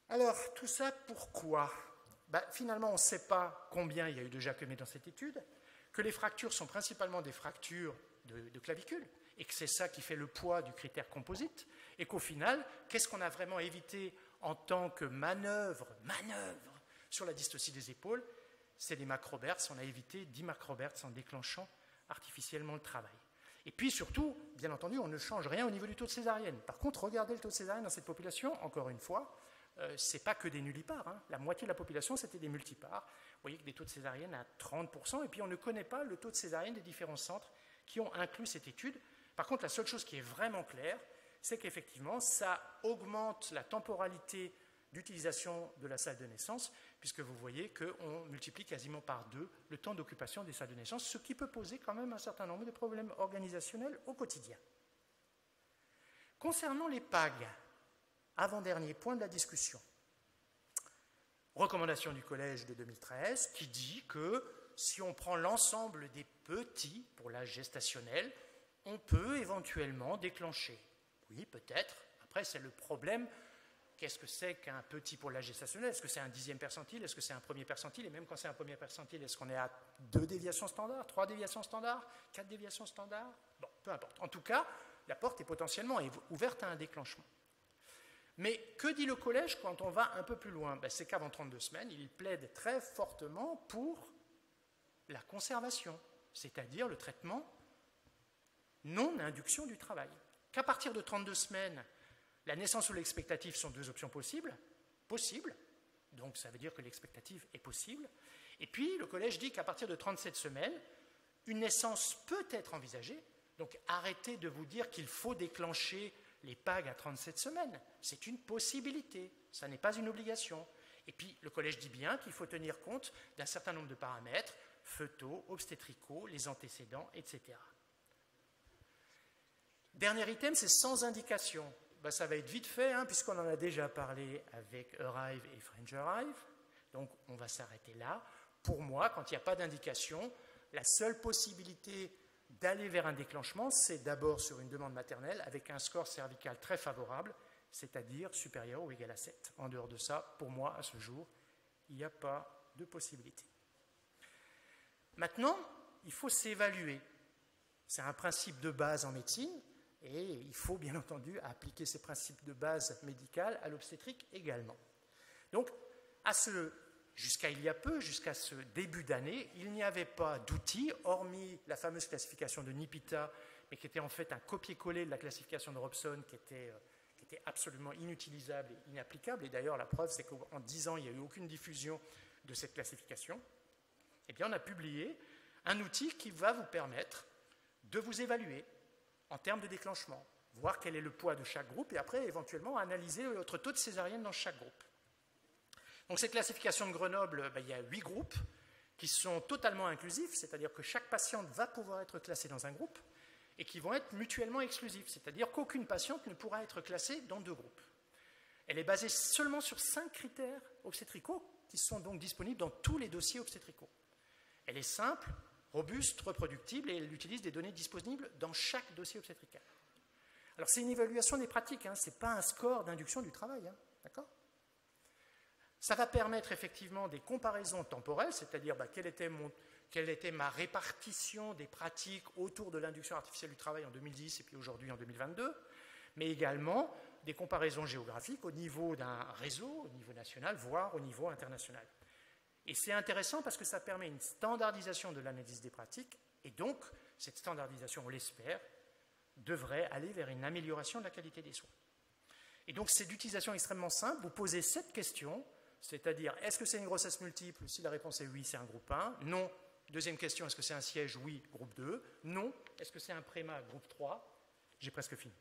Alors, tout ça, pourquoi? Finalement, on ne sait pas combien il y a eu de Jacquemet dans cette étude, que les fractures sont principalement des fractures de clavicule, et que c'est ça qui fait le poids du critère composite, et qu'au final, qu'est-ce qu'on a vraiment évité en tant que manœuvre sur la dystocie des épaules? C'est les macroberts, on a évité 10 macroberts en déclenchant artificiellement le travail. Et puis surtout, bien entendu, on ne change rien au niveau du taux de césarienne. Par contre, regardez le taux de césarienne dans cette population, encore une fois, ce n'est pas que des nullipares, hein. La moitié de la population, c'était des multipares. Vous voyez que des taux de césarienne à 30%, et puis on ne connaît pas le taux de césarienne des différents centres qui ont inclus cette étude. Par contre, la seule chose qui est vraiment claire, c'est qu'effectivement, ça augmente la temporalité d'utilisation de la salle de naissance, puisque vous voyez qu'on multiplie quasiment par 2 le temps d'occupation des salles de naissance, ce qui peut poser quand même un certain nombre de problèmes organisationnels au quotidien. Concernant les PAG, avant-dernier point de la discussion, recommandation du collège de 2013 qui dit que si on prend l'ensemble des petits pour l'âge gestationnel, on peut éventuellement déclencher. Oui, peut-être. Après, c'est le problème. Qu'est-ce que c'est qu'un petit pour l'âge gestationnel? Est-ce que c'est un 10e percentile? Est-ce que c'est un premier percentile? Et même quand c'est un premier percentile, est-ce qu'on est à 2 déviations standards, 3 déviations standards, 4 déviations standards? Bon, peu importe. En tout cas, la porte est potentiellement ouverte à un déclenchement. Mais que dit le collège quand on va un peu plus loin? C'est qu'avant 32 semaines, il plaide très fortement pour la conservation, c'est-à-dire le traitement non-induction du travail. Qu'à partir de 32 semaines, la naissance ou l'expectative sont 2 options possibles, donc ça veut dire que l'expectative est possible. Et puis le collège dit qu'à partir de 37 semaines, une naissance peut être envisagée, donc arrêtez de vous dire qu'il faut déclencher les PAG à 37 semaines, c'est une possibilité, ça n'est pas une obligation. Et puis le collège dit bien qu'il faut tenir compte d'un certain nombre de paramètres, fœtaux, obstétricaux, les antécédents, etc. Dernier item, c'est sans indication. Ça va être vite fait, hein, puisqu'on en a déjà parlé avec Arrive et French Arrive. Donc on va s'arrêter là. Pour moi, quand il n'y a pas d'indication, la seule possibilité d'aller vers un déclenchement, c'est d'abord sur une demande maternelle avec un score cervical très favorable, c'est-à-dire supérieur ou égal à 7. En dehors de ça, pour moi, à ce jour, il n'y a pas de possibilité. Maintenant, il faut s'évaluer. C'est un principe de base en médecine, et il faut bien entendu appliquer ces principes de base médicale à l'obstétrique également. Donc, jusqu'à il y a peu, jusqu'à ce début d'année, il n'y avait pas d'outils, hormis la fameuse classification de Nipita, mais qui était en fait un copier-coller de la classification de Robson, qui était absolument inutilisable et inapplicable. Et d'ailleurs, la preuve, c'est qu'en 10 ans, il n'y a eu aucune diffusion de cette classification. Eh bien, on a publié un outil qui va vous permettre de vous évaluer en termes de déclenchement, voir quel est le poids de chaque groupe, et après, éventuellement, analyser votre taux de césarienne dans chaque groupe. Donc cette classification de Grenoble, il y a 8 groupes qui sont totalement inclusifs, c'est-à-dire que chaque patiente va pouvoir être classée dans un groupe et qui vont être mutuellement exclusifs, c'est-à-dire qu'aucune patiente ne pourra être classée dans 2 groupes. Elle est basée seulement sur 5 critères obstétricaux qui sont donc disponibles dans tous les dossiers obstétricaux. Elle est simple, robuste, reproductible, et elle utilise des données disponibles dans chaque dossier obstétrical. Alors c'est une évaluation des pratiques, ce n'est pas un score d'induction du travail, d'accord ? Ça va permettre effectivement des comparaisons temporelles, c'est-à-dire quelle était ma répartition des pratiques autour de l'induction artificielle du travail en 2010 et puis aujourd'hui en 2022, mais également des comparaisons géographiques au niveau d'un réseau, au niveau national, voire au niveau international. Et c'est intéressant parce que ça permet une standardisation de l'analyse des pratiques, et donc cette standardisation, on l'espère, devrait aller vers une amélioration de la qualité des soins. Et donc c'est d'utilisation extrêmement simple, vous posez cette question, c'est-à-dire est-ce que c'est une grossesse multiple? Si la réponse est oui, c'est un groupe 1, non. Deuxième question, est-ce que c'est un siège? Oui, groupe 2, non. Est-ce que c'est un préma? Groupe 3, j'ai presque fini,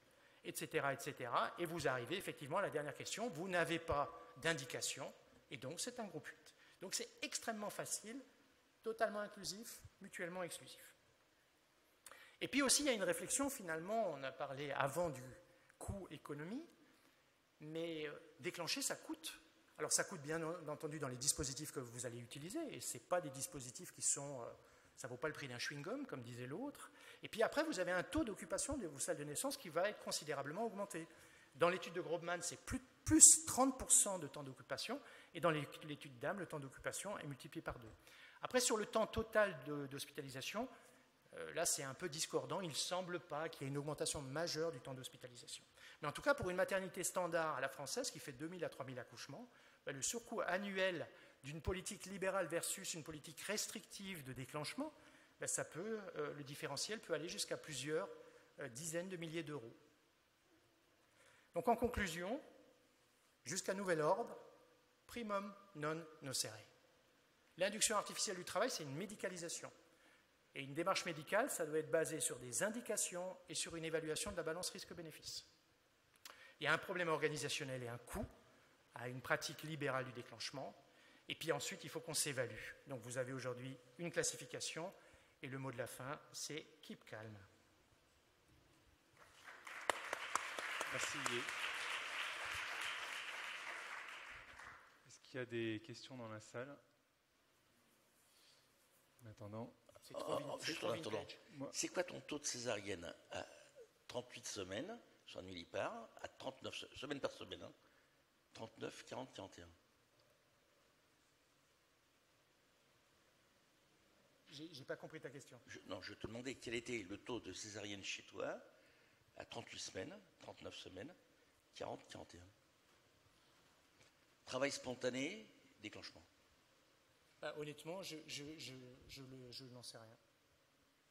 etc., etc. Et vous arrivez effectivement à la dernière question, vous n'avez pas d'indication, et donc c'est un groupe 8. Donc c'est extrêmement facile, totalement inclusif, mutuellement exclusif. Et puis aussi, il y a une réflexion, finalement, on a parlé avant du coût économie, mais déclencher, ça coûte. Alors ça coûte bien entendu dans les dispositifs que vous allez utiliser, et ce n'est pas des dispositifs qui sont... ça ne vaut pas le prix d'un chewing-gum, comme disait l'autre. Et puis après, vous avez un taux d'occupation de vos salles de naissance qui va être considérablement augmenté. Dans l'étude de Grobman, c'est plus 30% de temps d'occupation, et dans l'étude d'âme, le temps d'occupation est multiplié par 2. Après, sur le temps total d'hospitalisation, là, c'est un peu discordant. Il ne semble pas qu'il y ait une augmentation majeure du temps d'hospitalisation. Mais en tout cas, pour une maternité standard à la française, qui fait 2000 à 3000 accouchements, le surcoût annuel d'une politique libérale versus une politique restrictive de déclenchement, le différentiel peut aller jusqu'à plusieurs dizaines de milliers d'euros. Donc en conclusion, jusqu'à nouvel ordre, primum non nocere. L'induction artificielle du travail, c'est une médicalisation. Et une démarche médicale, ça doit être basé sur des indications et sur une évaluation de la balance risque-bénéfice. Il y a un problème organisationnel et un coût à une pratique libérale du déclenchement. Et puis ensuite, il faut qu'on s'évalue. Donc vous avez aujourd'hui une classification, et le mot de la fin, c'est « keep calm ». Merci. Est-ce qu'il y a des questions dans la salle? En attendant... C'est quoi ton taux de césarienne à 38 semaines sur un nullipare, à 39 semaines par semaine, 39, 40, 41? J'ai pas compris ta question. Je te demandais quel était le taux de césarienne chez toi à 38 semaines, 39 semaines, 40, 41. Travail spontané, déclenchement. Honnêtement, je n'en sais rien.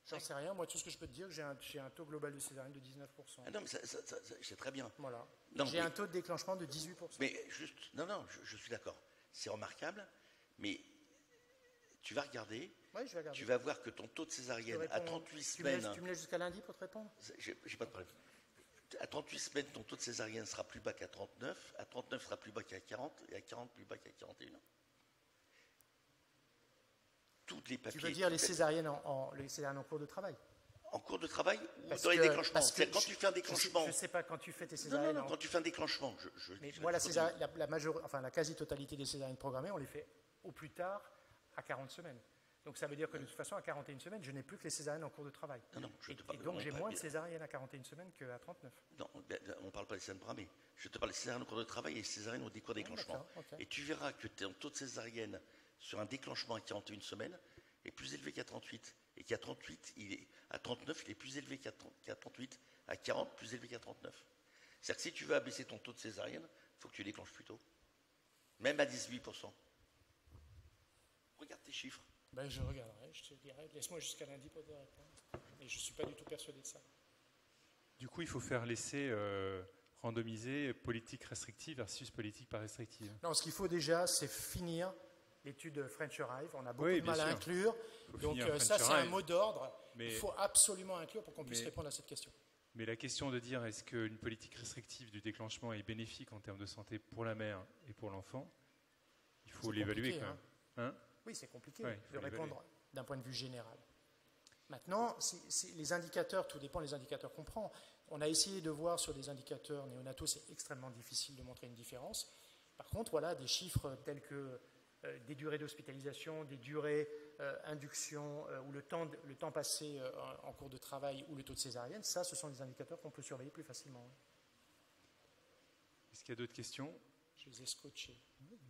J'en sais rien. Moi, tout ce que je peux te dire, j'ai un taux global de césarienne de 19%. Ah non, mais c'est très bien. Voilà. J'ai un taux de déclenchement de 18%. Mais juste, je suis d'accord. C'est remarquable, mais tu vas regarder. Oui, je vais regarder. Tu vas voir que ton taux de césarienne à 38 semaines... Tu me laisses jusqu'à lundi pour te répondre? J'ai pas de problème. À 38 semaines, ton taux de césarienne sera plus bas qu'à 39. À 39, sera plus bas qu'à 40. Et à 40, plus bas qu'à 41. Toutes les papiers... Tu veux dire les césariennes en cours de travail? En cours de travail ou dans les déclenchements? C'est quand tu fais un déclenchement. Je ne sais pas, quand tu fais tes césariennes... Non, quand tu fais un déclenchement. Mais moi, la quasi-totalité des césariennes programmées, on les fait au plus tard à 40 semaines. Donc ça veut dire que de toute façon, à 41 semaines, je n'ai plus que les césariennes en cours de travail. Et donc j'ai moins de césariennes à 41 semaines qu'à 39. Non, on ne parle pas des césariennes programmées. Je te parle des césariennes au cours de travail et des césariennes au cours déclenchement. Okay. Et tu verras que ton taux de césarienne sur un déclenchement à 41 semaines est plus élevé qu'à 38. Et qu'à 38, à 39, il est plus élevé qu'à 38. À 40, plus élevé qu'à 39. C'est-à-dire que si tu veux abaisser ton taux de césarienne, il faut que tu déclenches plus tôt. Même à 18%. Regarde tes chiffres. Je regarderai, je te dirai. Laisse-moi jusqu'à lundi pour te répondre. Mais je ne suis pas du tout persuadé de ça. Du coup, il faut faire l'essai randomisé, politique restrictive versus politique pas restrictive. Non, ce qu'il faut déjà, c'est finir l'étude French Arrive. On a beaucoup de mal à inclure. Donc ça, c'est un mot d'ordre. Il faut absolument inclure pour qu'on puisse répondre à cette question. Mais la question de dire est-ce qu'une politique restrictive du déclenchement est bénéfique en termes de santé pour la mère et pour l'enfant, il faut l'évaluer quand même. Oui, c'est compliqué de répondre d'un point de vue général. Maintenant, les indicateurs, tout dépend des indicateurs qu'on prend. On a essayé de voir sur des indicateurs néonataux, c'est extrêmement difficile de montrer une différence. Par contre, voilà, des chiffres tels que des durées d'hospitalisation, des durées induction ou le temps passé en cours de travail ou le taux de césarienne, ça, ce sont des indicateurs qu'on peut surveiller plus facilement. Est-ce qu'il y a d'autres questions? Je les ai scotchés.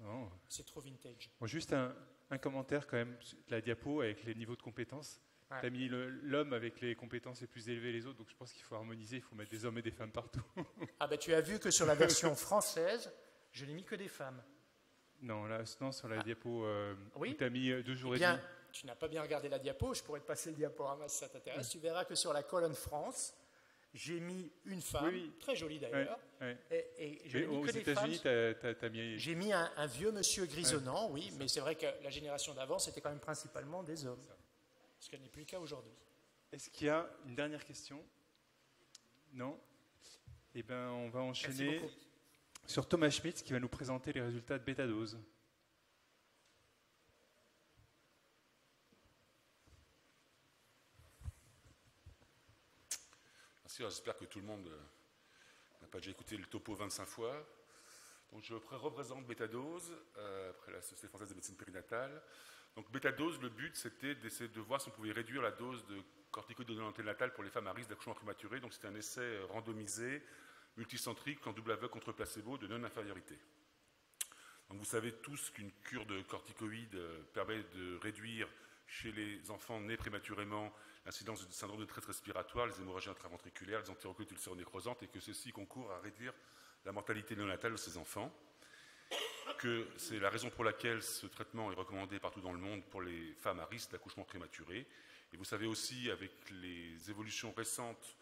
Non. C'est trop vintage. Bon, juste un commentaire quand même, la diapo avec les niveaux de compétences. Ouais. Tu as mis l'homme avec les compétences les plus élevées les autres, donc je pense qu'il faut harmoniser, il faut mettre des hommes et des femmes partout. Ah ben tu as vu que sur la version française, je n'ai mis que des femmes. Non, là, non, sur la diapo, oui. où tu as mis 2 jours Eh et bien, demi. tu n'as pas bien regardé la diapo, je pourrais te passer le diaporama si ça t'intéresse. Tu verras que sur la colonne France, j'ai mis une femme, Oui. très jolie d'ailleurs, Ouais. et je n'ai mis Aux que des femmes. États-Unis, tu as mis. J'ai mis un vieux monsieur grisonnant, oui, mais c'est vrai que la génération d'avant, c'était quand même principalement des hommes. Ce qui n'est plus le cas aujourd'hui. Est-ce qu'il y a une dernière question? Non? Eh bien, on va Merci enchaîner beaucoup. sur Thomas Schmitz qui va nous présenter les résultats de bêta-dose. Merci, j'espère que tout le monde n'a pas déjà écouté le topo 25 fois. Donc, je représente Bêta-Dose, après la Société française de médecine périnatale. Donc Bêta-Dose, le but c'était d'essayer de voir si on pouvait réduire la dose de corticoïdes anténatales pour les femmes à risque d'accouchement prématuré. Donc c'était un essai randomisé, multicentrique, en double aveugle contre placebo de non-infériorité. Donc vous savez tous qu'une cure de corticoïdes permet de réduire chez les enfants nés prématurément l'incidence du syndrome de détresse respiratoire, les hémorragies intraventriculaires, les entérocolite ulcéro-nécrosantes, et que ceci concourt à réduire la mortalité néonatale de ces enfants. Que c'est la raison pour laquelle ce traitement est recommandé partout dans le monde pour les femmes à risque d'accouchement prématuré. Et vous savez aussi, avec les évolutions récentes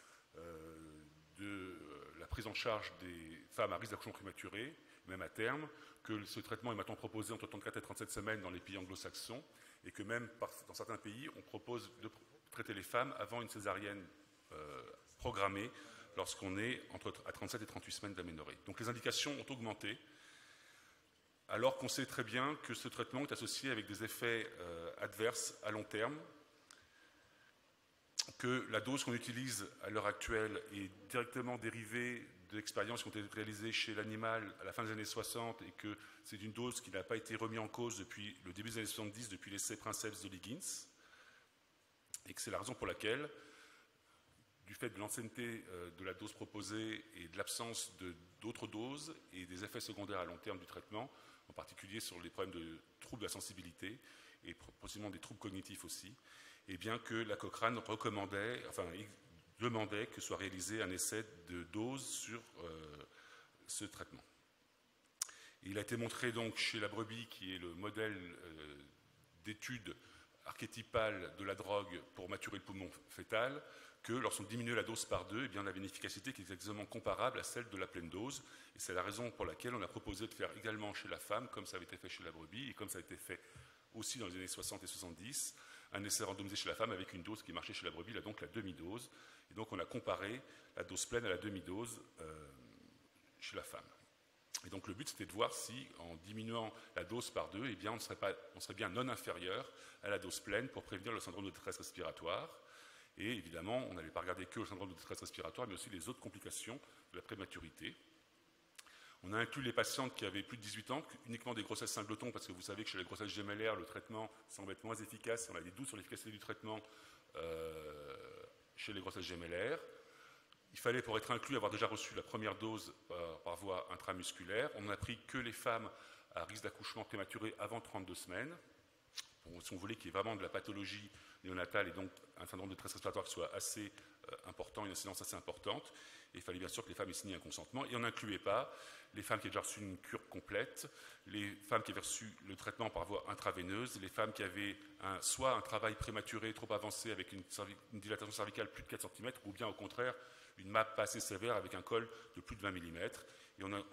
de la prise en charge des femmes à risque d'accouchement prématuré, même à terme, que ce traitement est maintenant proposé entre 34 et 37 semaines dans les pays anglo-saxons, et que même dans certains pays, on propose de traiter les femmes avant une césarienne programmée lorsqu'on est à 37 et 38 semaines d'aménorrhée. Donc les indications ont augmenté, alors qu'on sait très bien que ce traitement est associé avec des effets adverses à long terme, que la dose qu'on utilise à l'heure actuelle est directement dérivée d'expériences qui ont été réalisées chez l'animal à la fin des années 60 et que c'est une dose qui n'a pas été remise en cause depuis le début des années 70, depuis l'essai Princeps de Liggins, et que c'est la raison pour laquelle, du fait de l'ancienneté de la dose proposée et de l'absence d'autres doses et des effets secondaires à long terme du traitement, en particulier sur les problèmes de troubles de la sensibilité et possiblement des troubles cognitifs aussi, et bien que la Cochrane demandait que soit réalisé un essai de dose sur ce traitement. Il a été montré donc chez la brebis, qui est le modèle d'étude archétypale de la drogue pour maturer le poumon fœtal, que lorsqu'on diminuait la dose par 2, eh bien, on avait une efficacité qui est exactement comparable à celle de la pleine dose. Et c'est la raison pour laquelle on a proposé de faire également chez la femme, comme ça avait été fait chez la brebis, et comme ça a été fait aussi dans les années 60 et 70, un essai randomisé chez la femme avec une dose qui marchait chez la brebis, là donc la demi-dose. Et donc on a comparé la dose pleine à la demi-dose chez la femme. Et donc le but c'était de voir si, en diminuant la dose par 2, eh bien, on serait bien non inférieur à la dose pleine pour prévenir le syndrome de détresse respiratoire. Et évidemment, on n'allait pas regarder que le syndrome de détresse respiratoire, mais aussi les autres complications de la prématurité. On a inclus les patientes qui avaient plus de 18 ans, uniquement des grossesses singletons, parce que vous savez que chez les grossesses gémellaires, le traitement semble être moins efficace, on a des doutes sur l'efficacité du traitement chez les grossesses gémellaires. Il fallait, pour être inclus, avoir déjà reçu la première dose par voie intramusculaire. On n'a pris que les femmes à risque d'accouchement prématuré avant 32 semaines. Bon, si on voulait qu'il y ait vraiment de la pathologie néonatale et donc un syndrome de détresse respiratoire qui soit assez important, une incidence assez importante. Et il fallait bien sûr que les femmes aient signé un consentement. Et on n'incluait pas les femmes qui avaient déjà reçu une cure complète, les femmes qui avaient reçu le traitement par voie intraveineuse, les femmes qui avaient soit un travail prématuré trop avancé avec une dilatation cervicale plus de 4 cm, ou bien au contraire une MAP pas assez sévère avec un col de plus de 20 mm.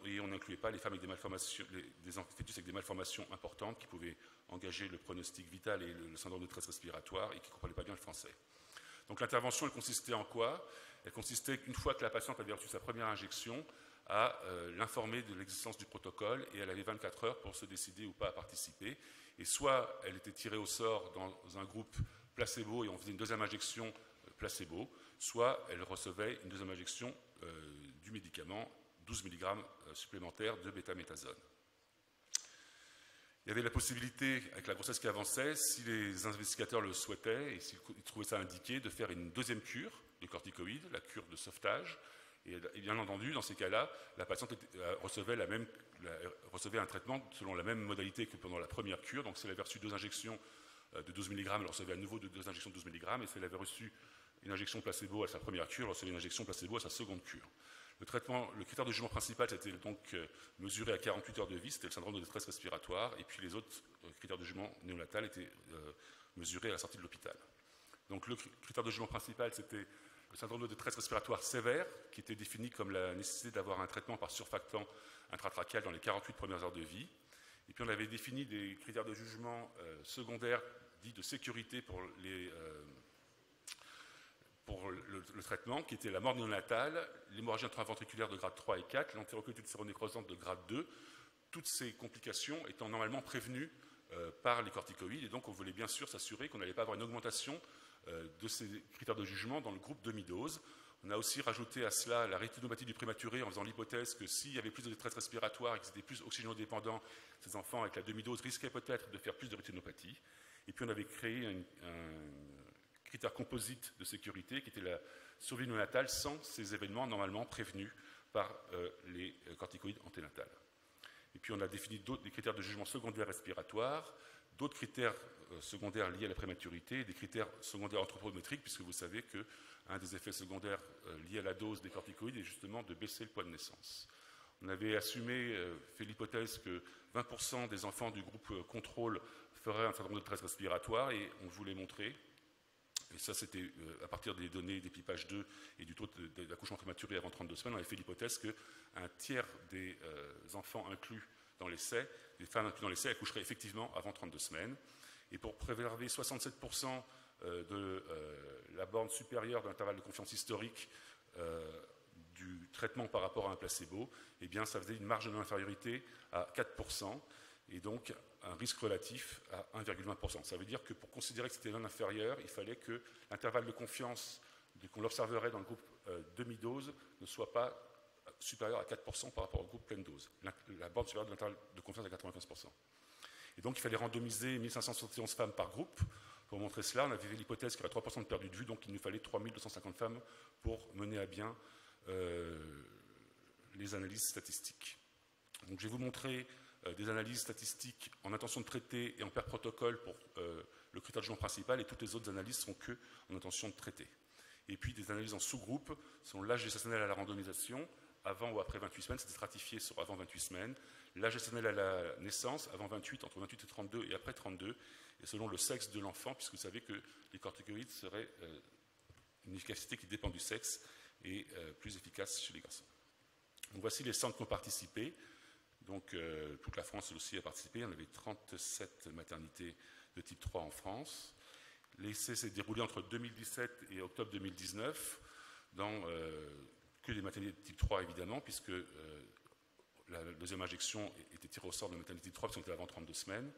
Et on n'incluait pas les femmes avec des malformations, des fœtus avec des malformations importantes qui pouvaient engager le pronostic vital et le syndrome de détresse respiratoire et qui ne comprenaient pas bien le français. Donc l'intervention, elle consistait en quoi? Elle consistait, une fois que la patiente avait reçu sa première injection, à l'informer de l'existence du protocole, et elle avait 24 heures pour se décider ou pas à participer. Et soit elle était tirée au sort dans un groupe placebo et on faisait une deuxième injection placebo, soit elle recevait une deuxième injection du médicament, 12 mg supplémentaires de bêta-méthasone. Il y avait la possibilité, avec la grossesse qui avançait, si les investigateurs le souhaitaient et s'ils trouvaient ça indiqué, de faire une deuxième cure de corticoïdes, la cure de sauvetage. Et bien entendu, dans ces cas-là, la patiente recevait un traitement selon la même modalité que pendant la première cure. Donc si elle avait reçu 2 injections de 12 mg, elle recevait à nouveau 2 injections de 12 mg. Et si elle avait reçu une injection placebo à sa première cure, elle recevait une injection placebo à sa seconde cure. Le critère de jugement principal, c'était donc mesuré à 48 heures de vie, c'était le syndrome de détresse respiratoire, et puis les autres critères de jugement néonatal étaient mesurés à la sortie de l'hôpital. Donc le critère de jugement principal, c'était le syndrome de détresse respiratoire sévère, qui était défini comme la nécessité d'avoir un traitement par surfactant intratracheal dans les 48 premières heures de vie. Et puis on avait défini des critères de jugement secondaires dits de sécurité pour le traitement, qui était la mort néonatale, l'hémorragie intraventriculaire de grade 3 et 4, l'entérocolite séronécrosante de grade 2, toutes ces complications étant normalement prévenues par les corticoïdes. Et donc on voulait bien sûr s'assurer qu'on n'allait pas avoir une augmentation de ces critères de jugement dans le groupe demi-dose. On a aussi rajouté à cela la rétinopathie du prématuré en faisant l'hypothèse que s'il y avait plus de détresse respiratoire et que c'était plus oxygénodépendant, ces enfants avec la demi-dose risquaient peut-être de faire plus de rétinopathie. Et puis on avait créé un critère composite de sécurité qui était la survie néonatale sans ces événements normalement prévenus par les corticoïdes anténatales. Et puis on a défini des critères de jugement secondaire respiratoire, d'autres critères secondaires liés à la prématurité, des critères secondaires anthropométriques, puisque vous savez qu'un des effets secondaires liés à la dose des corticoïdes est justement de baisser le poids de naissance. On avait assumé, fait l'hypothèse que 20% des enfants du groupe contrôle feraient un syndrome de détresse respiratoire, et on voulait montrer, et ça c'était à partir des données d'épipage 2 et du taux d'accouchement prématuré avant 32 semaines, on avait fait l'hypothèse qu'un tiers des enfants inclus dans l'essai, des femmes incluses dans l'essai, accoucheraient effectivement avant 32 semaines. Et pour préserver 67% de la borne supérieure de l'intervalle de confiance historique du traitement par rapport à un placebo, eh bien, ça faisait une marge de non-infériorité à 4%, et donc un risque relatif à 1,20%. Ça veut dire que pour considérer que c'était non inférieur, il fallait que l'intervalle de confiance qu'on observerait dans le groupe demi-dose ne soit pas supérieur à 4% par rapport au groupe pleine dose. La borne supérieure de l'intervalle de confiance à 95%. Et donc il fallait randomiser 1571 femmes par groupe. Pour montrer cela, on avait fait l'hypothèse qu'il y aurait 3% de perdu de vue, donc il nous fallait 3250 femmes pour mener à bien les analyses statistiques. Donc je vais vous montrer des analyses statistiques en intention de traiter et en pair protocole pour le critère de jugement principal, et toutes les autres analyses sont que en intention de traiter. Et puis des analyses en sous-groupe sont l'âge gestationnel à la randomisation, avant ou après 28 semaines, c'était stratifié sur avant 28 semaines, l'âge gestationnel à la naissance, avant 28, entre 28 et 32 et après 32, et selon le sexe de l'enfant, puisque vous savez que les corticoïdes seraient une efficacité qui dépend du sexe et plus efficace chez les garçons. Donc voici les centres qui ont participé. Donc toute la France aussi a participé. On avait 37 maternités de type 3 en France. L'essai s'est déroulé entre 2017 et octobre 2019, dans que les maternités de type 3 évidemment, puisque la deuxième injection était tirée au sort de la maternité type 3 parce qu'on était avant 32 semaines.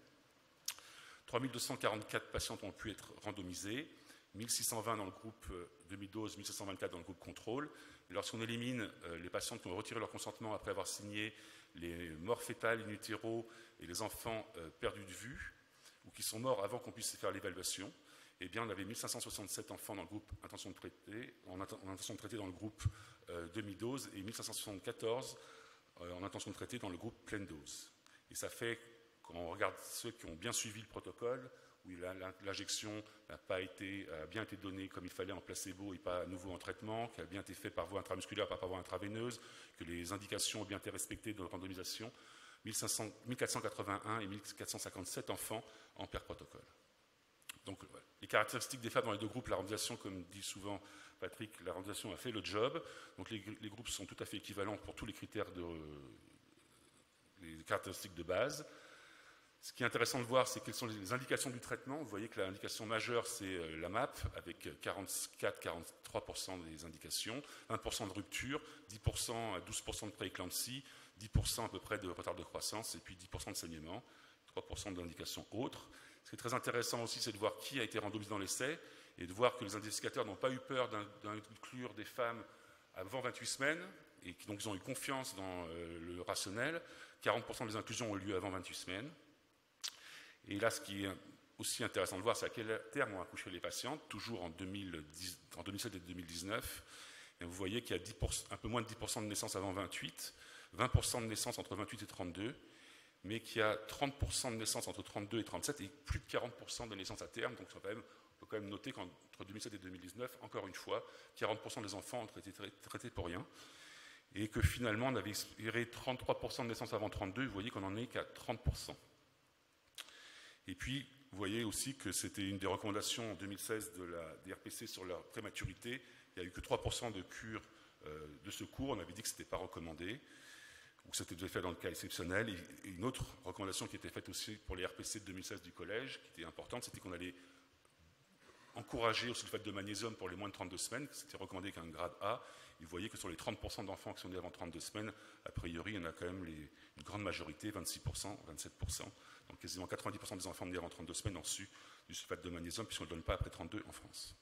3244 patientes ont pu être randomisées, 1620 dans le groupe demi-dose, 1724 dans le groupe contrôle. Et lorsqu'on élimine les patientes qui ont retiré leur consentement après avoir signé les morts fétales in utero et les enfants perdus de vue, ou qui sont morts avant qu'on puisse faire l'évaluation, eh bien, on avait 1567 enfants dans le groupe intention de traiter, en intention de traiter dans le groupe demi-dose, et 1574 en intention de traiter dans le groupe pleine dose. Et ça fait, quand on regarde ceux qui ont bien suivi le protocole, où l'injection a bien été donnée comme il fallait en placebo et pas à nouveau en traitement, qui a bien été fait par voie intramusculaire, pas par voie intraveineuse, que les indications ont bien été respectées de randomisation, 1481 et 1457 enfants en pair protocole. Donc, les caractéristiques des femmes dans les deux groupes, la randomisation, comme dit souvent Patrick, la randomisation a fait le job. Donc, les groupes sont tout à fait équivalents pour tous les critères les caractéristiques de base. Ce qui est intéressant de voir, c'est quelles sont les indications du traitement. Vous voyez que l'indication majeure, c'est la MAP, avec 44-43% des indications, 20% de rupture, 10% à 12% de prééclampsie, 10% à peu près de retard de croissance, et puis 10% de saignement, 3% d'indications autres. Ce qui est très intéressant aussi, c'est de voir qui a été randomisé dans l'essai, et de voir que les investigateurs n'ont pas eu peur d'inclure des femmes avant 28 semaines, et donc ils ont eu confiance dans le rationnel. 40% des inclusions ont eu lieu avant 28 semaines. Et là, ce qui est aussi intéressant de voir, c'est à quel terme ont accouché les patientes, toujours en 2007 et 2019. Et vous voyez qu'il y a un peu moins de 10% de naissances avant 28, 20% de naissances entre 28 et 32, mais qu'il y a 30% de naissances entre 32 et 37 et plus de 40% de naissances à terme. Donc on peut quand même noter qu'entre 2007 et 2019, encore une fois, 40% des enfants ont été traités pour rien. Et que finalement, on avait espéré 33% de naissances avant 32, vous voyez qu'on n'en est qu'à 30%. Et puis, vous voyez aussi que c'était une des recommandations en 2016 de la DRPC sur la prématurité. Il n'y a eu que 3% de cures de secours. On avait dit que ce n'était pas recommandé, ou que c'était fait dans le cas exceptionnel. Et une autre recommandation qui était faite aussi pour les RPC de 2016 du collège, qui était importante, c'était qu'on allait encourager au sulfate de magnésium pour les moins de 32 semaines. C'était recommandé qu'un grade A. Et vous voyez que sur les 30% d'enfants qui sont nés avant 32 semaines, a priori, il y en a quand même une grande majorité, 26%, 27%. Donc quasiment 90% des enfants nés avant 32 semaines ont reçu du sulfate de magnésium, puisqu'on ne le donne pas après 32 en France.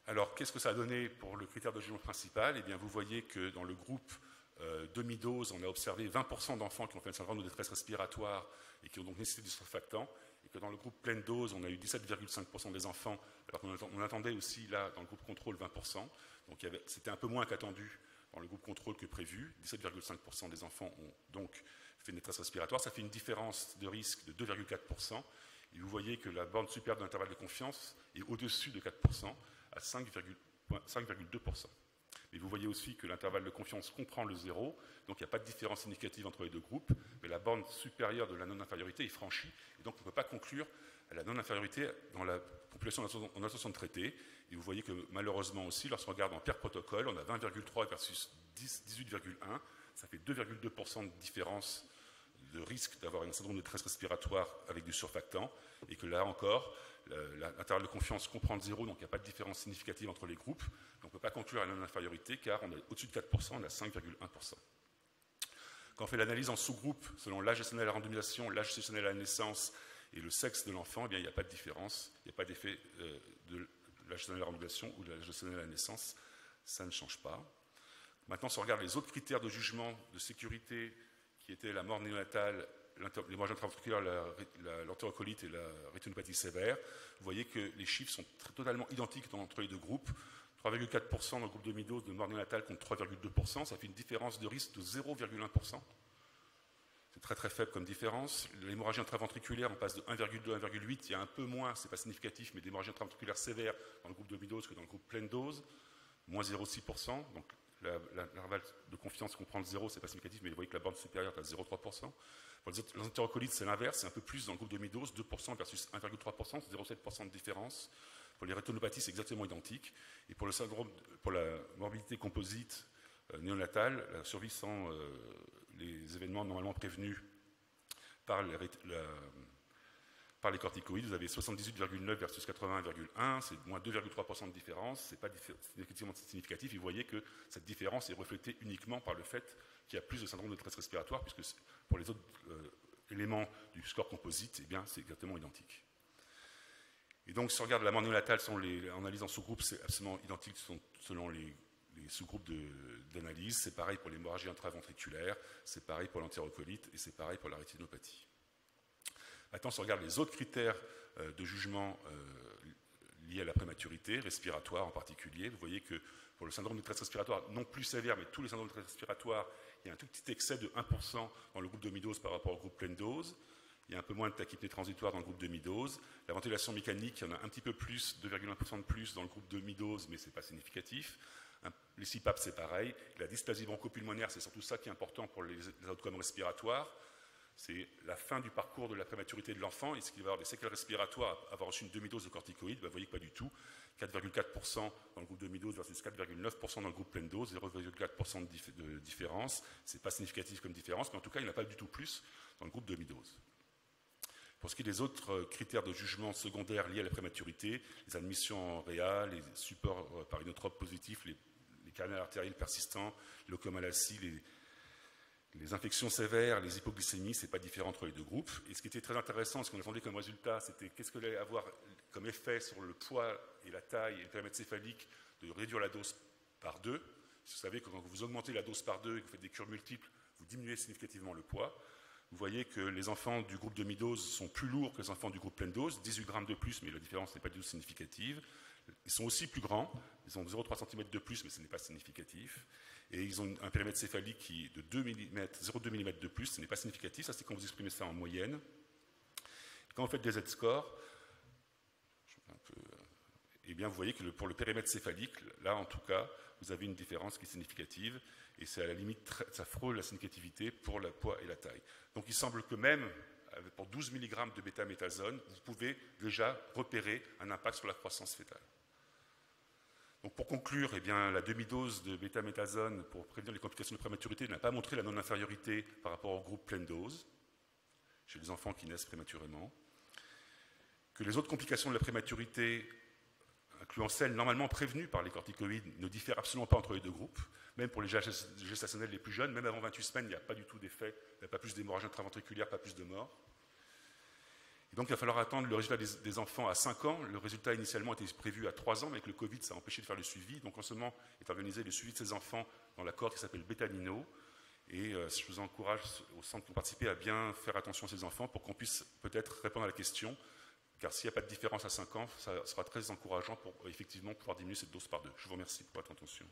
Alors, qu'est-ce que ça a donné pour le critère de jugement principal? Eh bien, vous voyez que dans le groupe demi-dose, on a observé 20% d'enfants qui ont fait un syndrome de détresse respiratoire et qui ont donc nécessité du surfactant, et que dans le groupe pleine dose, on a eu 17,5% des enfants, alors qu'on attendait aussi, là, dans le groupe contrôle, 20%. Donc, c'était un peu moins qu'attendu dans le groupe contrôle que prévu. 17,5% des enfants ont donc fait une détresse respiratoire. Ça fait une différence de risque de 2,4%. Et vous voyez que la borne supérieure de l'intervalle de confiance est au-dessus de 4%, à 5,2%. Mais vous voyez aussi que l'intervalle de confiance comprend le 0, donc il n'y a pas de différence significative entre les deux groupes, mais la borne supérieure de la non-infériorité est franchie, et donc on ne peut pas conclure à la non-infériorité dans la population en attention de traité. Et vous voyez que malheureusement aussi, lorsqu'on regarde en paire protocole, on a 20,3 versus 18,1, ça fait 2,2% de différence de risque d'avoir un syndrome de détresse respiratoire avec du surfactant, et que là encore, l'intervalle de confiance comprend le 0, donc il n'y a pas de différence significative entre les groupes. Donc on ne peut pas conclure à la non-infériorité, car on est au-dessus de 4%, on a 5,1%. Quand on fait l'analyse en sous-groupe, selon l'âge gestationnel à la randomisation, l'âge gestationnel à la naissance et le sexe de l'enfant, eh bien, il n'y a pas de différence, il n'y a pas d'effet de l'âge gestationnel à la randomisation ou de l'âge gestationnel à la naissance, ça ne change pas. Maintenant, si on regarde les autres critères de jugement de sécurité, qui étaient la mort néonatale, l'hémorragie intraventriculaire, l'entérocolite et la rétinopathie sévère, vous voyez que les chiffres sont totalement identiques entre les deux groupes. 3,4% dans le groupe demi-dose de mort néonatale contre 3,2%, ça fait une différence de risque de 0,1%. C'est très très faible comme différence. L'hémorragie intraventriculaire, on passe de 1,2 à 1,8, il y a un peu moins, c'est pas significatif, mais d'hémorragie intraventriculaire sévère dans le groupe demi-dose que dans le groupe pleine dose, moins 0,6%. Donc l'intervalle de confiance comprend le 0, c'est pas significatif, mais vous voyez que la borne supérieure est à 0,3%. Pour les entérocolites, c'est l'inverse, c'est un peu plus dans le groupe demi-dose, 2% versus 1,3%, c'est 0,7% de différence. Pour les rétinopathies, c'est exactement identique. Et pour le syndrome, pour la morbidité composite néonatale, la survie sans les événements normalement prévenus par les corticoïdes, vous avez 78,9 versus 81,1, c'est moins 2,3% de différence, c'est pas effectivement significatif. Et vous voyez que cette différence est reflétée uniquement par le fait qu'il y a plus de syndrome de détresse respiratoire, puisque pour les autres éléments du score composite, eh bien, c'est exactement identique. Et donc, si on regarde la mort néonatale, en analyse en sous-groupe, c'est absolument identique selon les sous-groupes d'analyse. C'est pareil pour l'hémorragie intraventriculaire, c'est pareil pour l'entérocolite et c'est pareil pour la rétinopathie. Maintenant, si on regarde les autres critères de jugement liés à la prématurité, respiratoire en particulier, vous voyez que pour le syndrome de détresse respiratoire, non plus sévère, mais tous les syndromes de détresse respiratoire, il y a un tout petit excès de 1% dans le groupe demi-dose par rapport au groupe pleine dose. Il y a un peu moins de tachypnée transitoire dans le groupe demi-dose. La ventilation mécanique, il y en a un petit peu plus, 2,1% de plus dans le groupe demi-dose, mais ce n'est pas significatif. Les CPAP, c'est pareil. La dysplasie bronchopulmonaire, c'est surtout ça qui est important pour les outcomes respiratoires. C'est la fin du parcours de la prématurité de l'enfant. Est-ce qu'il va avoir des séquelles respiratoires, avoir reçu une demi-dose de corticoïdes? Vous voyez que pas du tout. 4,4% dans le groupe demi-dose versus 4,9% dans le groupe pleine dose, 0,4% de différence. Ce n'est pas significatif comme différence, mais en tout cas, il n'y en a pas du tout plus dans le groupe demi-dose. Pour ce qui est des autres critères de jugement secondaires liés à la prématurité, les admissions en réa, les supports par inotrope positifs, les canaux artériels persistants, l'ocomalacie, les infections sévères, les hypoglycémies, ce n'est pas différent entre les deux groupes. Et ce qui était très intéressant, ce qu'on attendait comme résultat, c'était qu'est-ce que allait avoir comme effet sur le poids et la taille et le périmètre céphalique de réduire la dose par 2. Vous savez que quand vous augmentez la dose par 2 et que vous faites des cures multiples, vous diminuez significativement le poids. vous voyez que les enfants du groupe demi-dose sont plus lourds que les enfants du groupe pleine dose, 18 grammes de plus, mais la différence n'est pas du tout significative. Ils sont aussi plus grands, ils ont 0,3 cm de plus, mais ce n'est pas significatif. Et ils ont un périmètre céphalique qui est de 0,2 mm de plus, ce n'est pas significatif, ça c'est quand vous exprimez ça en moyenne. Quand vous faites des Z-scores, eh bien vous voyez que pour le périmètre céphalique, là en tout cas, vous avez une différence qui est significative, et c'est à la limite, ça frôle la significativité pour le poids et la taille. Donc il semble que même pour 12 mg de bêta-méthasone, vous pouvez déjà repérer un impact sur la croissance fœtale. Donc pour conclure, eh bien, la demi-dose de bêta-méthasone pour prévenir les complications de prématurité n'a pas montré la non-infériorité par rapport au groupe pleine dose, chez les enfants qui naissent prématurément. Que les autres complications de la prématurité, incluant celles normalement prévenues par les corticoïdes, ne diffèrent absolument pas entre les deux groupes. Même pour les gestationnels les plus jeunes, même avant 28 semaines, il n'y a pas du tout d'effet, il n'y a pas plus d'hémorragie intraventriculaire, pas plus de morts. Et donc il va falloir attendre le résultat des enfants à 5 ans. Le résultat initialement était prévu à 3 ans, mais avec le Covid, ça a empêché de faire le suivi. Donc en ce moment est organisé le suivi de ces enfants dans la cohorte qui s'appelle Beta-Nino. Et je vous encourage au centre qui ont participé à bien faire attention à ces enfants pour qu'on puisse peut-être répondre à la question. Car s'il n'y a pas de différence à 5 ans, ça sera très encourageant pour effectivement pouvoir diminuer cette dose par 2. Je vous remercie pour votre attention.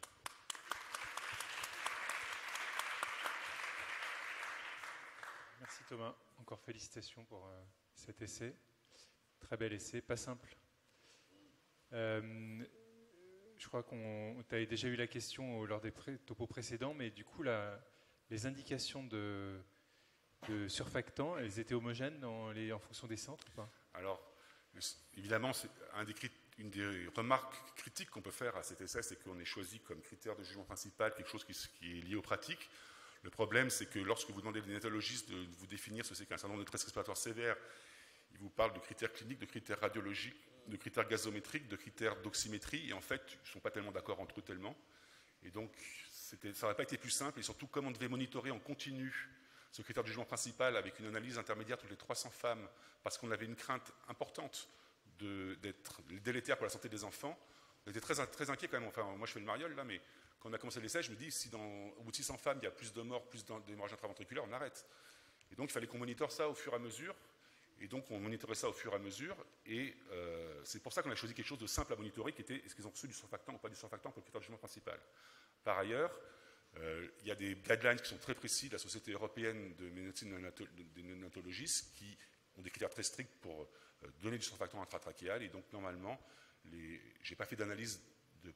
Merci Thomas. Encore félicitations pour cet essai. Très bel essai, pas simple. Je crois qu'on tu avais déjà eu la question lors des topos précédents, mais du coup, les indications de surfactants, elles étaient homogènes en fonction des centres ou pas? Alors, évidemment, une des remarques critiques qu'on peut faire à cet essai, c'est qu'on ait choisi comme critère de jugement principal quelque chose qui est lié aux pratiques. Le problème, c'est que lorsque vous demandez aux néonatologistes de vous définir ce que c'est qu'un syndrome de détresse respiratoire sévère, ils vous parlent de critères cliniques, de critères radiologiques, de critères gazométriques, de critères d'oxymétrie, et en fait, ils ne sont pas tellement d'accord entre eux tellement. Et donc, ça n'aurait pas été plus simple, et surtout, comme on devait monitorer en continu ce critère de jugement principal avec une analyse intermédiaire toutes les 300 femmes, parce qu'on avait une crainte importante d'être délétère pour la santé des enfants, on était très inquiets quand même. Enfin, moi, je fais le mariole, là, mais quand on a commencé l'essai, je me dis, si au bout de 600 femmes, il y a plus de morts, plus d'hémorragie intraventriculaire, on arrête. Et donc, il fallait qu'on monitore ça au fur et à mesure. Et donc, on monitorait ça au fur et à mesure. Et c'est pour ça qu'on a choisi quelque chose de simple à monitorer, qui était, est-ce qu'ils ont reçu du surfactant ou pas du surfactant pour le critère de jugement principal. Par ailleurs, il y a des guidelines qui sont très précis de la Société européenne de médecine des néonatologistes qui ont des critères très stricts pour donner du surfactant intratrachéal. Et donc, normalement, je n'ai pas fait d'analyse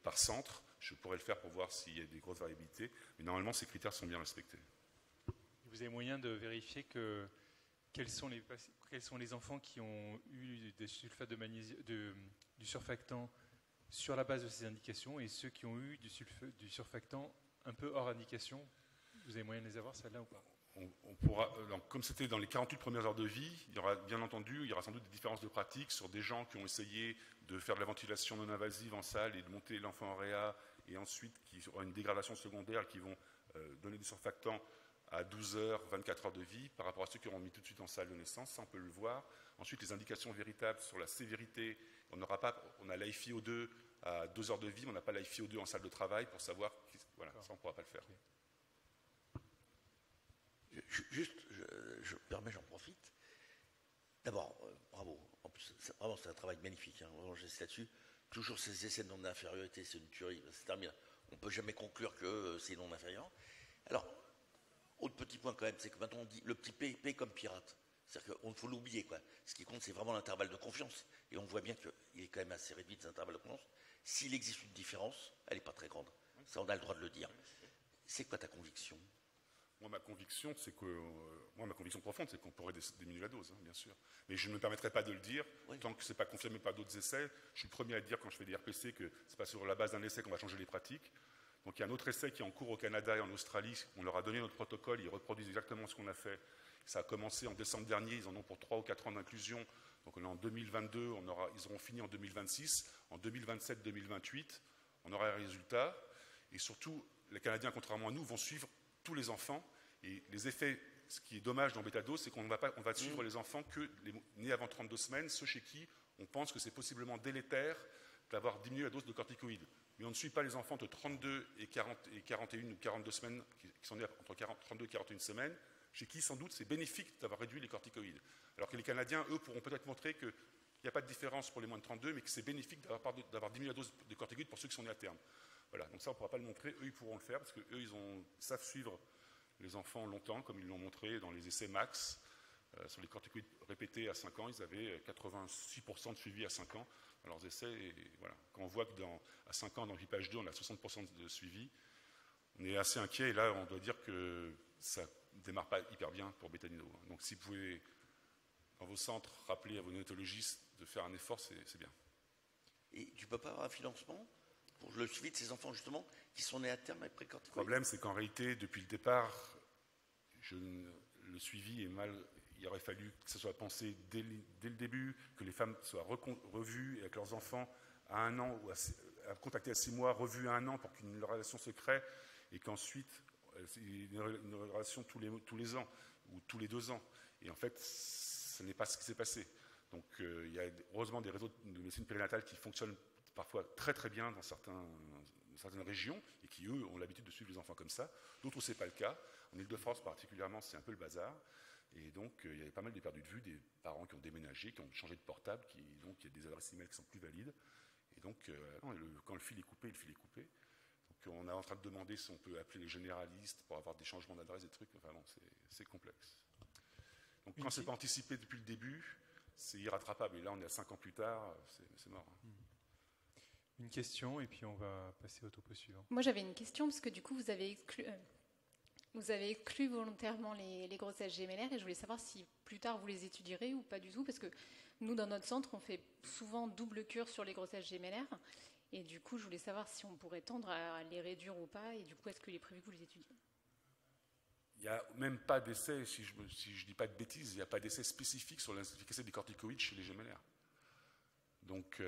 par centre. Je pourrais le faire pour voir s'il y a des grosses variabilités. Mais normalement, ces critères sont bien respectés. Vous avez moyen de vérifier quels sont les enfants qui ont eu des sulfates de magnésium, du surfactant sur la base de ces indications et ceux qui ont eu du surfactant un peu hors indication? Vous avez moyen de les avoir, celles-là, ou pas? On pourra, donc, comme c'était dans les 48 premières heures de vie, il y aura sans doute des différences de pratique sur des gens qui ont essayé de faire de la ventilation non invasive en salle et de monter l'enfant en réa, et ensuite qui aura une dégradation secondaire, qui vont donner du surfactant à 12 heures, 24 heures de vie, par rapport à ceux qui auront mis tout de suite en salle de naissance. Ça, on peut le voir. Ensuite, les indications véritables sur la sévérité. On a l'IFiO2 à 2 heures de vie, mais on n'a pas l'IFiO2 en salle de travail pour savoir. Voilà, ça, on ne pourra pas le faire. Juste, je me permets, j'en profite. D'abord, bravo. En plus, vraiment, c'est un travail magnifique. Hein. Vraiment, j'insiste là-dessus. Toujours ces essais de non-infériorité, c'est une tuerie. C'est terminé. On ne peut jamais conclure que c'est non-inférieur. Alors, autre petit point quand même, c'est que maintenant on dit le petit P paye comme pirate. C'est-à-dire qu'il faut l'oublier, quoi. Ce qui compte, c'est vraiment l'intervalle de confiance. Et on voit bien qu'il est quand même assez réduit, cet intervalle de confiance. S'il existe une différence, elle n'est pas très grande. Ça, on a le droit de le dire. C'est quoi ta conviction? Moi, ma conviction profonde, c'est qu'on pourrait diminuer la dose, hein, bien sûr. Mais je ne me permettrai pas de le dire, tant que ce n'est pas confirmé par d'autres essais. Je suis le premier à dire, quand je fais des RPC, que ce n'est pas sur la base d'un essai qu'on va changer les pratiques. Donc il y a un autre essai qui est en cours au Canada et en Australie. On leur a donné notre protocole, ils reproduisent exactement ce qu'on a fait. Ça a commencé en décembre dernier, ils en ont pour 3 ou 4 ans d'inclusion. Donc on est en 2022, ils auront fini en 2026. En 2027-2028, on aura un résultat. Et surtout, les Canadiens, contrairement à nous, vont suivre tous les enfants. Et les effets, ce qui est dommage dans bêta-dose, c'est qu'on va suivre les enfants que les nés avant 32 semaines, ceux chez qui on pense que c'est possiblement délétère d'avoir diminué la dose de corticoïdes. Mais on ne suit pas les enfants de 32 et 41 ou 42 semaines, qui sont nés entre 32 et 41 semaines, chez qui sans doute c'est bénéfique d'avoir réduit les corticoïdes. Alors que les Canadiens, eux, pourront peut-être montrer qu'il n'y a pas de différence pour les moins de 32, mais que c'est bénéfique d'avoir diminué la dose de corticoïdes pour ceux qui sont nés à terme. Voilà, donc ça on ne pourra pas le montrer, eux ils pourront le faire, parce qu'eux ils savent suivre les enfants longtemps, comme ils l'ont montré dans les essais MAX. Sur les corticoïdes répétés à 5 ans, ils avaient 86% de suivi à 5 ans dans leurs essais. Et voilà. Quand on voit qu'à 5 ans, dans VIPage 2, on a 60% de suivi, on est assez inquiet. Et là, on doit dire que ça ne démarre pas hyper bien pour Bétanino. Donc si vous pouvez, dans vos centres, rappeler à vos néonatologistes de faire un effort, c'est bien. Et tu ne peux pas avoir un financement pour le suivi de ces enfants, justement, qui sont nés à terme avec précorticoïdes? Le problème, c'est qu'en réalité, depuis le départ, le suivi est mal. Il aurait fallu que ce soit pensé dès le début, que les femmes soient revues avec leurs enfants à 1 an, ou à contacter à 6 mois, revues à 1 an pour qu'une relation se crée, et qu'ensuite, une relation tous les ans, ou tous les 2 ans. Et en fait, ce n'est pas ce qui s'est passé. Donc il y a heureusement des réseaux de médecine périnatale qui fonctionnent parfois très très bien dans certaines régions, et qui, eux, ont l'habitude de suivre les enfants comme ça. D'autres, ce n'est pas le cas. En Ile-de-France particulièrement, c'est un peu le bazar. Et donc, il y avait pas mal de perdus de vue, des parents qui ont déménagé, qui ont changé de portable, donc il y a des adresses email qui sont plus valides. Et donc, quand le fil est coupé, le fil est coupé. Donc, on est en train de demander si on peut appeler les généralistes pour avoir des changements d'adresse, des trucs. Enfin bon, c'est complexe. Donc, quand c'est pas anticipé depuis le début, c'est irrattrapable. Et là, on est à 5 ans plus tard, c'est mort. Une question, et puis on va passer au topo suivant. Moi, j'avais une question, parce que du coup, vous avez exclu volontairement les grossesses gémellaires, et je voulais savoir si plus tard vous les étudierez ou pas du tout, parce que nous, dans notre centre, on fait souvent double cure sur les grossesses gémellaires, et du coup, je voulais savoir si on pourrait tendre à les réduire ou pas, et du coup, est-ce qu'il est prévu que vous les étudiez? Il n'y a même pas d'essai, si je ne dis pas de bêtises, il n'y a pas d'essai spécifique sur l'efficacité des corticoïdes chez les gémellaires. Donc,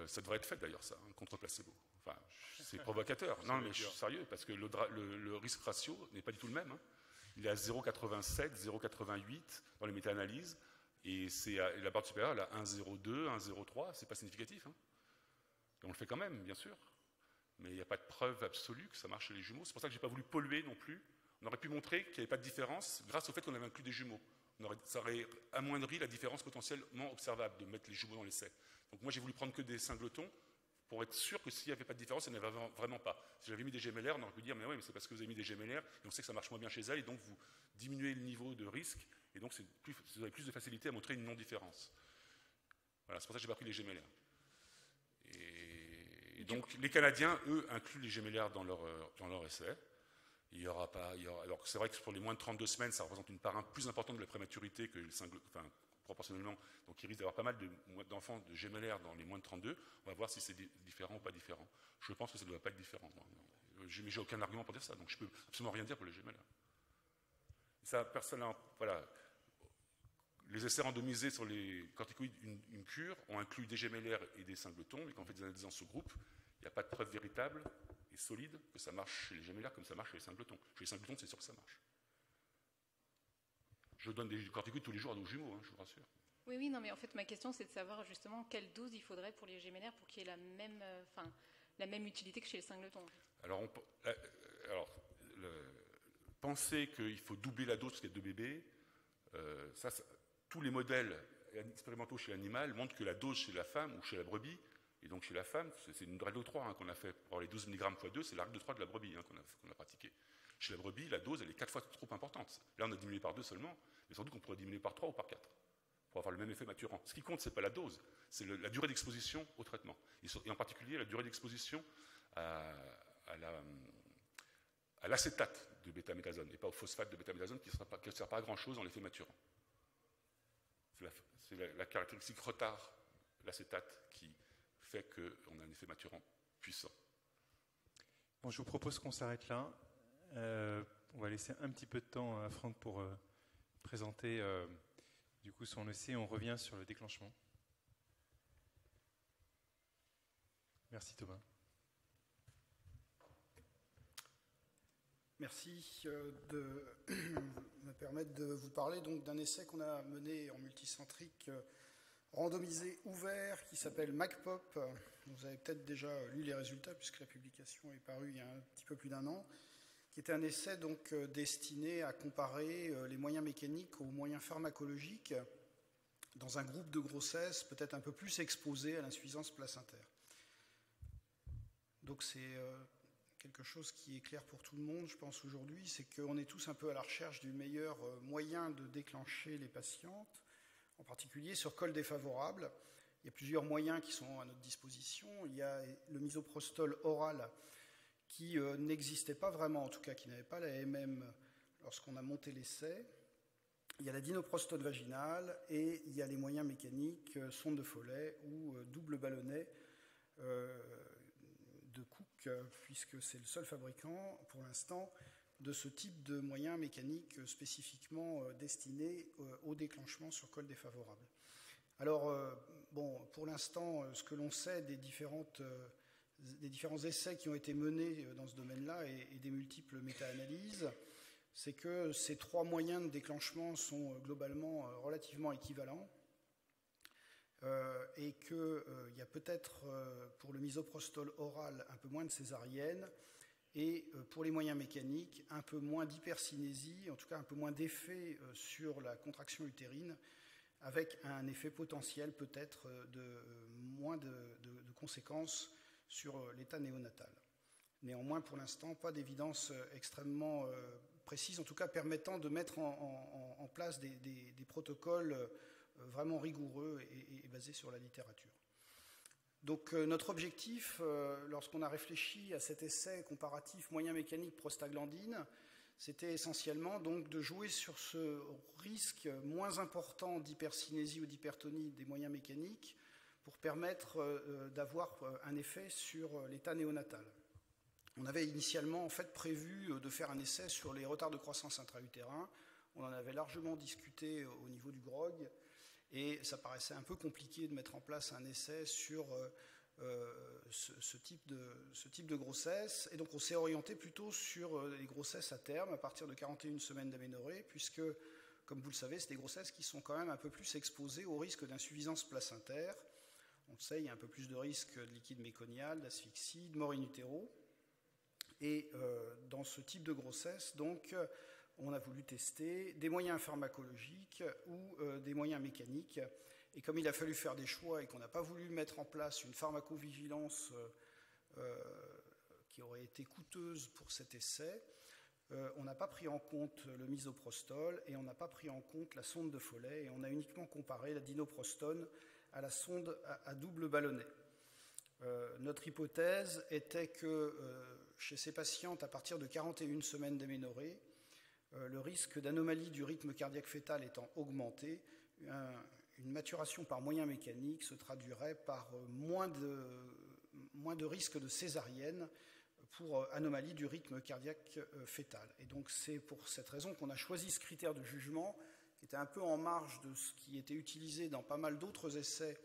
ça devrait être fait d'ailleurs, ça, contre placebo. Enfin, c'est provocateur. Non, mais je suis sérieux, parce que le risque ratio n'est pas du tout le même. Hein. Il est à 0,87, 0,88 dans les méta-analyses, et la barre supérieure, elle a 1,02, 1,03, c'est pas significatif. Hein. Et on le fait quand même, bien sûr. Mais il n'y a pas de preuve absolue que ça marche chez les jumeaux. C'est pour ça que je n'ai pas voulu polluer non plus. On aurait pu montrer qu'il n'y avait pas de différence grâce au fait qu'on avait inclus des jumeaux. Ça aurait amoindri la différence potentiellement observable de mettre les jumeaux dans l'essai. Donc moi, j'ai voulu prendre que des singletons pour être sûr que s'il n'y avait pas de différence, il n'y en avait vraiment pas. Si j'avais mis des gémellaires, on aurait pu dire, mais oui, mais c'est parce que vous avez mis des gémellaires, et on sait que ça marche moins bien chez elles, et donc vous diminuez le niveau de risque, et donc vous avez plus de facilité à montrer une non-différence. Voilà, c'est pour ça que j'ai pas pris les gémellaires. Et donc les Canadiens, eux, incluent les gémellaires dans leur essai. Alors c'est vrai que pour les moins de 32 semaines, ça représente une part plus importante de la prématurité que proportionnellement. Donc il risque d'avoir pas mal d'enfants de gémellaires dans les moins de 32. On va voir si c'est différent ou pas différent. Je pense que ça ne doit pas être différent. Mais j'ai aucun argument pour dire ça, donc je peux absolument rien dire pour les gémellaires. Ça, voilà. Les essais randomisés sur les corticoïdes, une cure, ont inclus des gémellaires et des singletons, mais quand on fait des analyses en sous-groupe, il n'y a pas de preuve véritable et solide que ça marche chez les gémellaires comme ça marche chez les singletons. Chez les singletons, c'est sûr que ça marche. Je donne des corticoïdes tous les jours à nos jumeaux, hein, je vous rassure. Oui, non, mais en fait, ma question, c'est de savoir justement quelle dose il faudrait pour les gémellaires pour qu'il y ait la même utilité que chez les singletons. Alors, penser qu'il faut doubler la dose parce qu'il y a 2 bébés, tous les modèles expérimentaux chez l'animal montrent que la dose chez la femme ou chez la brebis, et donc chez la femme, c'est une règle de 3 qu'on a fait pour les 12 mg x 2, c'est la règle de 3 de la brebis qu'on a pratiquée. Chez la brebis, la dose, elle est 4 fois trop importante. Là, on a diminué par 2 seulement, mais sans doute qu'on pourrait diminuer par 3 ou par 4 pour avoir le même effet maturant. Ce qui compte, ce n'est pas la dose, c'est la durée d'exposition au traitement. Et en particulier, la durée d'exposition à l'acétate de bêta-méthasone, et pas au phosphate de bêta-méthasone qui ne sert pas à grand-chose dans l'effet maturant. C'est la caractéristique retard, l'acétate, qui fait qu'on a un effet maturant puissant. Bon, je vous propose qu'on s'arrête là. On va laisser un petit peu de temps à Franck pour présenter du coup son essai. On revient sur le déclenchement. Merci Thomas. Merci de me permettre de vous parler donc d'un essai qu'on a mené en multicentrique randomisé ouvert qui s'appelle MacPop. Vous avez peut-être déjà lu les résultats puisque la publication est parue il y a un petit peu plus d'1 an, qui était un essai donc destiné à comparer les moyens mécaniques aux moyens pharmacologiques dans un groupe de grossesse peut-être un peu plus exposé à l'insuffisance placentaire. Donc c'est quelque chose qui est clair pour tout le monde, je pense, aujourd'hui, c'est qu'on est tous un peu à la recherche du meilleur moyen de déclencher les patientes, en particulier sur col défavorable. Il y a plusieurs moyens qui sont à notre disposition. Il y a le misoprostol oral qui n'existait pas vraiment, en tout cas qui n'avait pas la MM lorsqu'on a monté l'essai. Il y a la dinoprostone vaginale et il y a les moyens mécaniques, sonde de Foley ou double ballonnet de Cook, puisque c'est le seul fabricant pour l'instant de ce type de moyens mécaniques spécifiquement destinés au déclenchement sur col défavorable. Alors, pour l'instant, ce que l'on sait des différents essais qui ont été menés dans ce domaine-là et des multiples méta-analyses, c'est que ces 3 moyens de déclenchement sont globalement relativement équivalents et qu'il y a peut-être pour le misoprostol oral un peu moins de césarienne et pour les moyens mécaniques un peu moins d'hypercinésie, en tout cas un peu moins d'effet sur la contraction utérine, avec un effet potentiel peut-être de moins de conséquences sur l'état néonatal. Néanmoins, pour l'instant, pas d'évidence extrêmement précise, en tout cas permettant de mettre en place des protocoles vraiment rigoureux et basés sur la littérature. Donc notre objectif, lorsqu'on a réfléchi à cet essai comparatif moyen mécanique prostaglandine, c'était essentiellement donc de jouer sur ce risque moins important d'hypercinésie ou d'hypertonie des moyens mécaniques pour permettre d'avoir un effet sur l'état néonatal. On avait initialement en fait prévu de faire un essai sur les retards de croissance intra-utérin. On en avait largement discuté au niveau du GROG et ça paraissait un peu compliqué de mettre en place un essai sur ce type de grossesse. Et donc on s'est orienté plutôt sur les grossesses à terme à partir de 41 semaines d'aménorrhée, puisque, comme vous le savez, c'est des grossesses qui sont quand même un peu plus exposées au risque d'insuffisance placentaire. On le sait, il y a un peu plus de risque de liquide méconial, d'asphyxie, de mort in utero. Et dans ce type de grossesse, donc, on a voulu tester des moyens pharmacologiques ou des moyens mécaniques. Et comme il a fallu faire des choix et qu'on n'a pas voulu mettre en place une pharmacovigilance qui aurait été coûteuse pour cet essai, on n'a pas pris en compte le misoprostol et on n'a pas pris en compte la sonde de Foley et on a uniquement comparé la dinoprostone à la sonde à double ballonnet. Notre hypothèse était que chez ces patientes, à partir de 41 semaines d'aménorrhée, le risque d'anomalie du rythme cardiaque fœtal étant augmenté, une maturation par moyen mécanique se traduirait par moins de risque de césarienne pour anomalie du rythme cardiaque fœtal. Et donc c'est pour cette raison qu'on a choisi ce critère de jugement, qui était un peu en marge de ce qui était utilisé dans pas mal d'autres essais,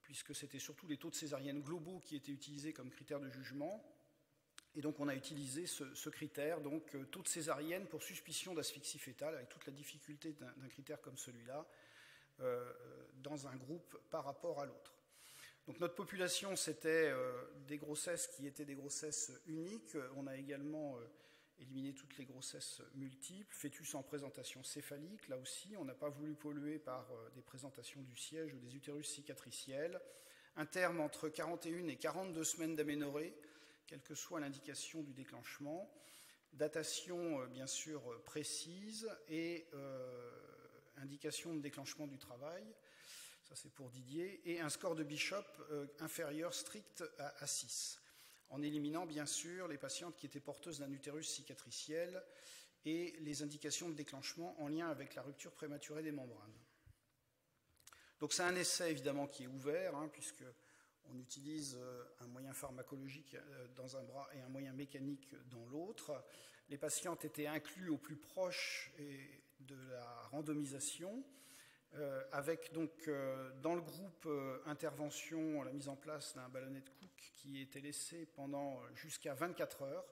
puisque c'était surtout les taux de césarienne globaux qui étaient utilisés comme critère de jugement. Et donc on a utilisé ce critère, donc taux de césarienne pour suspicion d'asphyxie fœtale, avec toute la difficulté d'un critère comme celui-là, dans un groupe par rapport à l'autre. Donc notre population, c'était des grossesses qui étaient des grossesses uniques. On a également éliminé toutes les grossesses multiples, fœtus en présentation céphalique, là aussi, on n'a pas voulu polluer par des présentations du siège ou des utérus cicatriciels. Un terme entre 41 et 42 semaines d'aménorrhée, quelle que soit l'indication du déclenchement, datation bien sûr précise et indication de déclenchement du travail, ça c'est pour Didier, et un score de Bishop inférieur strict à 6, en éliminant bien sûr les patientes qui étaient porteuses d'un utérus cicatriciel et les indications de déclenchement en lien avec la rupture prématurée des membranes. Donc c'est un essai évidemment qui est ouvert, puisque on utilise un moyen pharmacologique dans un bras et un moyen mécanique dans l'autre. Les patientes étaient inclus au plus proche de la randomisation, avec donc dans le groupe intervention la mise en place d'un ballonnet de Cook qui était laissé pendant jusqu'à 24 heures,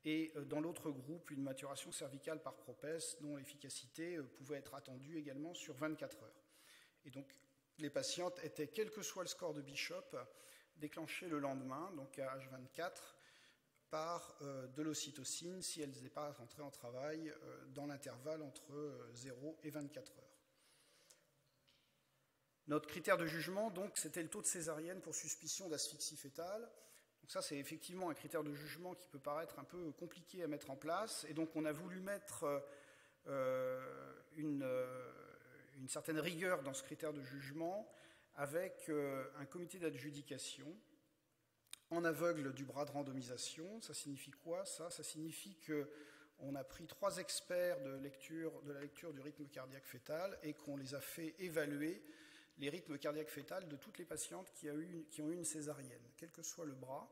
et dans l'autre groupe une maturation cervicale par Propès dont l'efficacité pouvait être attendue également sur 24 heures. Et donc les patientes étaient, quel que soit le score de Bishop, déclenchées le lendemain, donc à H24, par de l'ocytocine si elles n'étaient pas rentrées en travail dans l'intervalle entre 0 et 24 heures. Notre critère de jugement, donc, c'était le taux de césarienne pour suspicion d'asphyxie fœtale. Donc ça, c'est effectivement un critère de jugement qui peut paraître un peu compliqué à mettre en place. Et donc, on a voulu mettre une certaine rigueur dans ce critère de jugement avec un comité d'adjudication en aveugle du bras de randomisation. Ça signifie quoi, ça ? Ça signifie qu'on a pris 3 experts de la lecture du rythme cardiaque fœtal et qu'on les a fait évaluer les rythmes cardiaques fœtales de toutes les patientes qui ont eu une césarienne, quel que soit le bras,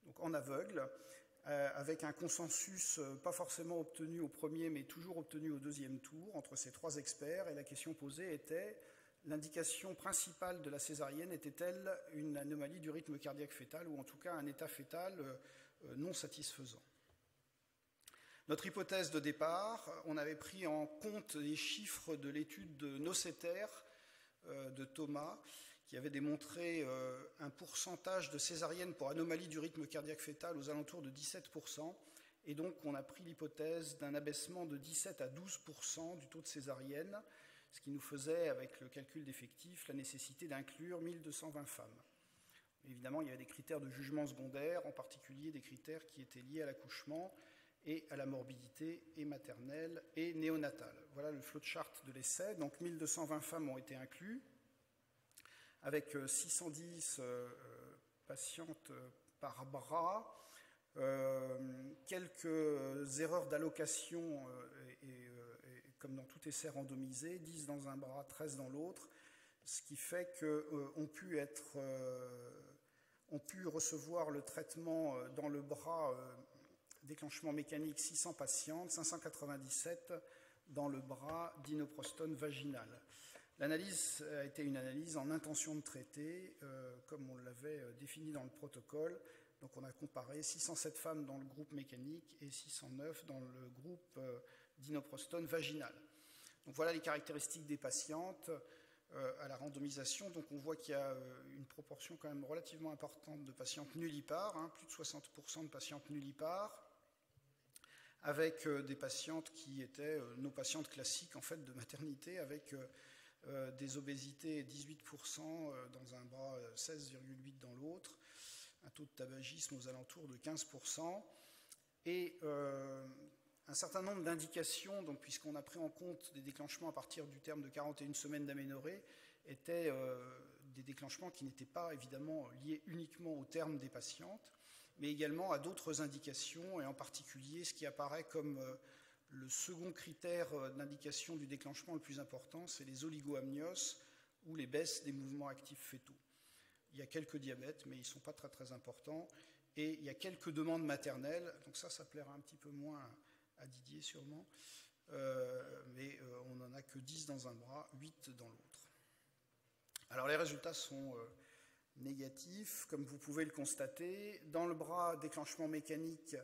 donc en aveugle, avec un consensus pas forcément obtenu au premier, mais toujours obtenu au deuxième tour entre ces 3 experts. Et la question posée était, l'indication principale de la césarienne était-elle une anomalie du rythme cardiaque fœtal, ou en tout cas un état fœtal non satisfaisant. Notre hypothèse de départ, on avait pris en compte les chiffres de l'étude de Nocéter, de Thomas, qui avait démontré un pourcentage de césarienne pour anomalie du rythme cardiaque fœtal aux alentours de 17%, et donc on a pris l'hypothèse d'un abaissement de 17 à 12% du taux de césarienne, ce qui nous faisait, avec le calcul d'effectifs, la nécessité d'inclure 1220 femmes. Évidemment, il y avait des critères de jugement secondaire, en particulier des critères qui étaient liés à l'accouchement et à la morbidité et maternelle et néonatale. Voilà le flowchart de l'essai. Donc 1220 femmes ont été incluses, avec 610 patientes par bras, quelques erreurs d'allocation, comme dans tout essai randomisé, 10 dans un bras, 13 dans l'autre, ce qui fait qu'ont pu recevoir le traitement dans le bras déclenchement mécanique 600 patientes, 597 dans le bras d'inoprostone vaginal. L'analyse a été une analyse en intention de traiter, comme on l'avait défini dans le protocole. Donc on a comparé 607 femmes dans le groupe mécanique et 609 dans le groupe d'inoprostone vaginal. Donc voilà les caractéristiques des patientes à la randomisation. Donc on voit qu'il y a une proportion quand même relativement importante de patientes nullipares, plus de 60% de patientes nullipares, avec des patientes qui étaient nos patientes classiques en fait de maternité, avec des obésités 18% dans un bras, 16,8% dans l'autre, un taux de tabagisme aux alentours de 15%, et un certain nombre d'indications, donc puisqu'on a pris en compte des déclenchements à partir du terme de 41 semaines d'aménorrhée, étaient des déclenchements qui n'étaient pas évidemment liés uniquement au terme des patientes, mais également à d'autres indications, et en particulier ce qui apparaît comme le second critère d'indication du déclenchement le plus important, c'est les oligoamnios ou les baisses des mouvements actifs fœtaux. Il y a quelques diabètes, mais ils ne sont pas très très importants, et il y a quelques demandes maternelles, donc ça plaira un petit peu moins à Didier sûrement, mais on n'en a que 10 dans un bras, 8 dans l'autre. Alors les résultats sont négatif, comme vous pouvez le constater. Dans le bras déclenchement mécanique,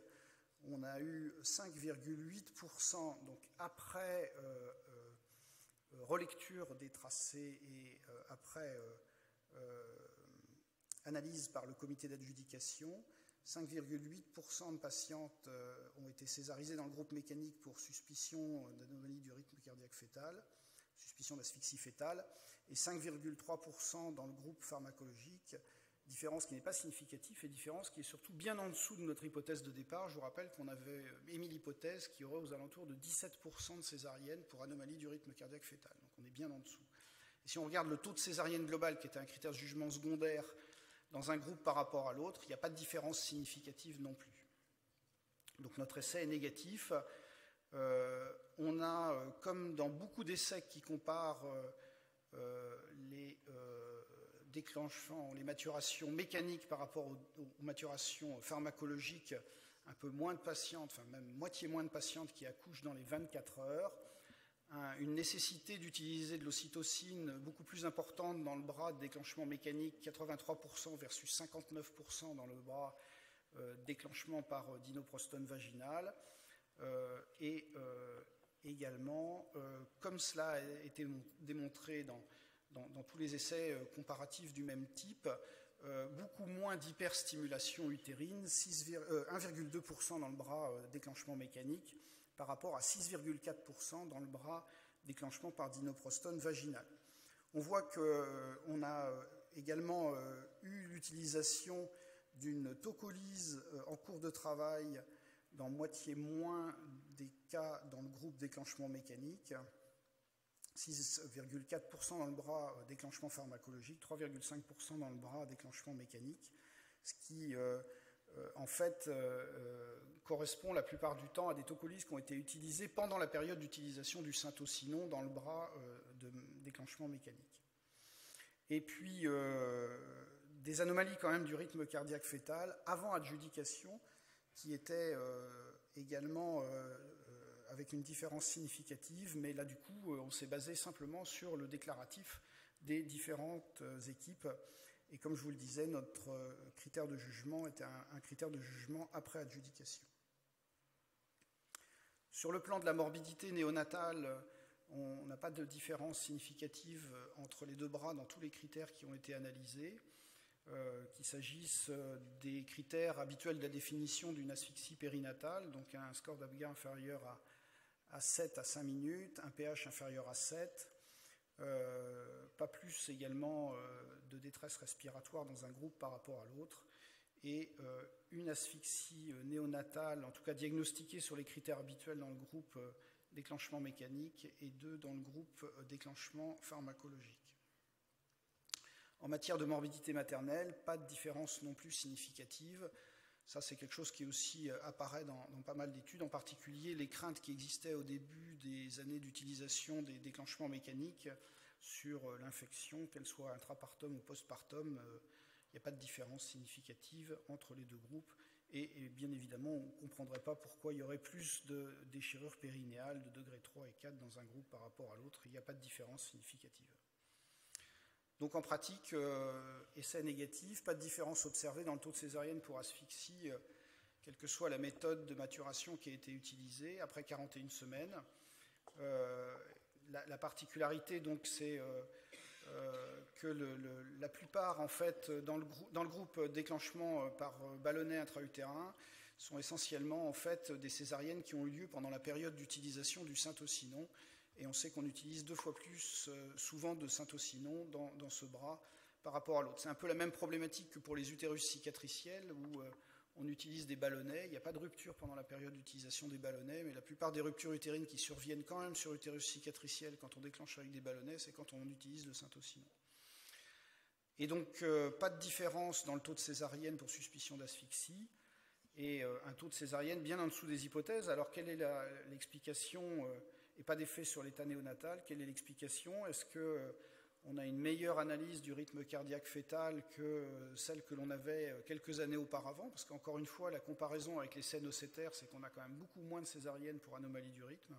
on a eu 5,8%, donc après relecture des tracés et après analyse par le comité d'adjudication. 5,8% de patientes ont été césarisées dans le groupe mécanique pour suspicion d'anomalie du rythme cardiaque fœtal, suspicion d'asphyxie fœtale, et 5,3% dans le groupe pharmacologique, différence qui n'est pas significative et différence qui est surtout bien en dessous de notre hypothèse de départ. Je vous rappelle qu'on avait émis l'hypothèse qui aurait aux alentours de 17% de césarienne pour anomalie du rythme cardiaque fœtal, donc on est bien en dessous. Et si on regarde le taux de césarienne global, qui était un critère de jugement secondaire, dans un groupe par rapport à l'autre, il n'y a pas de différence significative non plus. Donc notre essai est négatif. On a, comme dans beaucoup d'essais qui comparent les déclenchements, les maturations mécaniques par rapport aux maturations pharmacologiques, un peu moins de patientes, enfin même moitié moins de patientes qui accouchent dans les 24 heures, une nécessité d'utiliser de l'ocytocine beaucoup plus importante dans le bras de déclenchement mécanique, 83% versus 59% dans le bras déclenchement par dinoprostone vaginal, et également, comme cela a été démontré dans tous les essais comparatifs du même type, beaucoup moins d'hyperstimulation utérine, 1,2% dans le bras déclenchement mécanique, par rapport à 6,4% dans le bras déclenchement par dinoprostone vaginal. On voit qu'on a également eu l'utilisation d'une tocolyse en cours de travail dans moitié moins des cas dans le groupe déclenchement mécanique, 6,4% dans le bras déclenchement pharmacologique, 3,5% dans le bras déclenchement mécanique, ce qui en fait correspond la plupart du temps à des tocolyses qui ont été utilisées pendant la période d'utilisation du syntocinon dans le bras de déclenchement mécanique. Et puis des anomalies quand même du rythme cardiaque fœtal avant adjudication qui étaient également avec une différence significative, mais là du coup on s'est basé simplement sur le déclaratif des différentes équipes. Et comme je vous le disais, notre critère de jugement était un critère de jugement après adjudication. Sur le plan de la morbidité néonatale, on n'a pas de différence significative entre les deux bras dans tous les critères qui ont été analysés, qu'il s'agisse des critères habituels de la définition d'une asphyxie périnatale, donc un score d'Apgar inférieur à 7 à 5 minutes, un pH inférieur à 7, pas plus également de détresse respiratoire dans un groupe par rapport à l'autre, et une asphyxie néonatale, en tout cas diagnostiquée sur les critères habituels dans le groupe déclenchement mécanique, et 2 dans le groupe déclenchement pharmacologique. En matière de morbidité maternelle, pas de différence non plus significative. Ça, c'est quelque chose qui aussi apparaît dans pas mal d'études, en particulier les craintes qui existaient au début des années d'utilisation des déclenchements mécaniques sur l'infection, qu'elle soit intrapartum ou postpartum. Il n'y a pas de différence significative entre les deux groupes. Et bien évidemment, on ne comprendrait pas pourquoi il y aurait plus de déchirures périnéales de degré 3 et 4 dans un groupe par rapport à l'autre. Il n'y a pas de différence significative. Donc en pratique, essai négatif, pas de différence observée dans le taux de césarienne pour asphyxie, quelle que soit la méthode de maturation qui a été utilisée, après 41 semaines. La particularité, donc, c'est que la plupart, en fait, dans le groupe déclenchement par ballonnet intra-utérin, sont essentiellement, en fait, des césariennes qui ont eu lieu pendant la période d'utilisation du syntocinon. Et on sait qu'on utilise 2 fois plus souvent de syntocinon dans ce bras par rapport à l'autre. C'est un peu la même problématique que pour les utérus cicatriciels où on utilise des ballonnets. Il n'y a pas de rupture pendant la période d'utilisation des ballonnets, mais la plupart des ruptures utérines qui surviennent quand même sur l'utérus cicatriciel quand on déclenche avec des ballonnets, c'est quand on utilise le syntocinon. Et donc, pas de différence dans le taux de césarienne pour suspicion d'asphyxie et un taux de césarienne bien en dessous des hypothèses. Alors, quelle est l'explication et pas d'effet sur l'état néonatal? Quelle est l'explication? Est-ce qu'on a une meilleure analyse du rythme cardiaque fœtal que celle que l'on avait quelques années auparavant? Parce qu'encore une fois, la comparaison avec les scènes océtaires, c'est qu'on a quand même beaucoup moins de césariennes pour anomalie du rythme.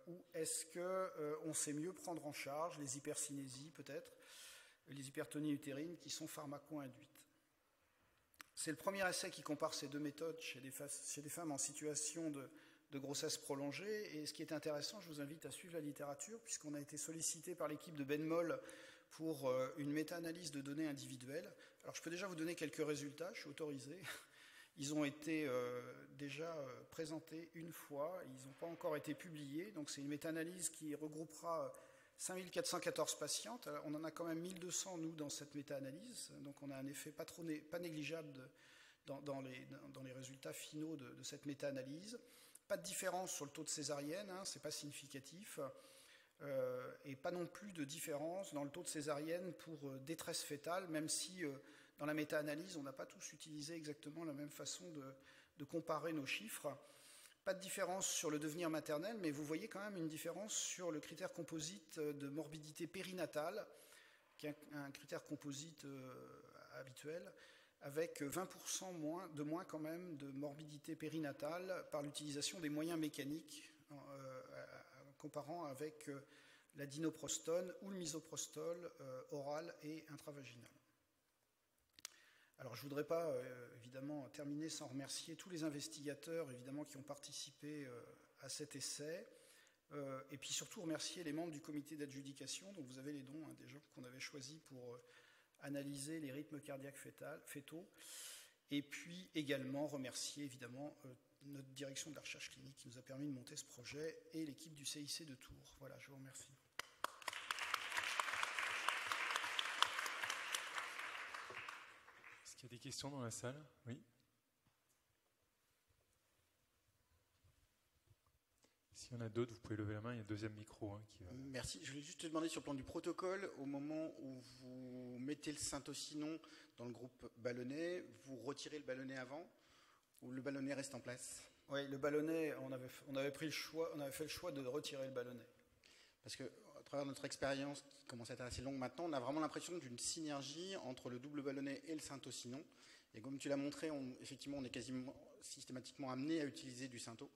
Ou est-ce qu'on sait mieux prendre en charge les hypercinésies, peut-être, les hypertonies utérines qui sont pharmaco-induites? C'est le premier essai qui compare ces deux méthodes chez des femmes en situation de grossesse prolongée. Et ce qui est intéressant, je vous invite à suivre la littérature, puisqu'on a été sollicité par l'équipe de Ben Moll pour une méta-analyse de données individuelles. Alors, je peux déjà vous donner quelques résultats, je suis autorisé. Ils ont été déjà présentés une fois, ils n'ont pas encore été publiés. Donc, c'est une méta-analyse qui regroupera 5414 patientes. Alors, on en a quand même 1200, nous, dans cette méta-analyse. Donc, on a un effet pas négligeable dans les résultats finaux de cette méta-analyse. Pas de différence sur le taux de césarienne, ce n'est pas significatif, et pas non plus de différence dans le taux de césarienne pour détresse fœtale, même si dans la méta-analyse, on n'a pas tous utilisé exactement la même façon de comparer nos chiffres. Pas de différence sur le devenir maternel, mais vous voyez quand même une différence sur le critère composite de morbidité périnatale, qui est un critère composite habituel, avec 20% de moins quand même de morbidité périnatale par l'utilisation des moyens mécaniques, comparant avec la dinoprostone ou le misoprostol oral et intravaginal. Alors je ne voudrais pas évidemment terminer sans remercier tous les investigateurs évidemment qui ont participé à cet essai, et puis surtout remercier les membres du comité d'adjudication, dont vous avez les noms, des gens qu'on avait choisis pour analyser les rythmes cardiaques fétaux, et puis également remercier évidemment notre direction de la recherche clinique qui nous a permis de monter ce projet et l'équipe du CIC de Tours. Voilà, je vous remercie. Est-ce qu'il y a des questions dans la salle? Oui. S'il y en a d'autres, vous pouvez lever la main, il y a un deuxième micro qui va... Merci. Je voulais juste te demander sur le plan du protocole, au moment où vous mettez le syntocinon dans le groupe ballonnet, vous retirez le ballonnet avant ou le ballonnet reste en place? Oui, le ballonnet, on avait fait le choix de retirer le ballonnet. Parce que, à travers notre expérience, qui commence à être assez longue maintenant, on a vraiment l'impression d'une synergie entre le double ballonnet et le syntocinon. Et comme tu l'as montré, effectivement, on est quasiment systématiquement amené à utiliser du synto.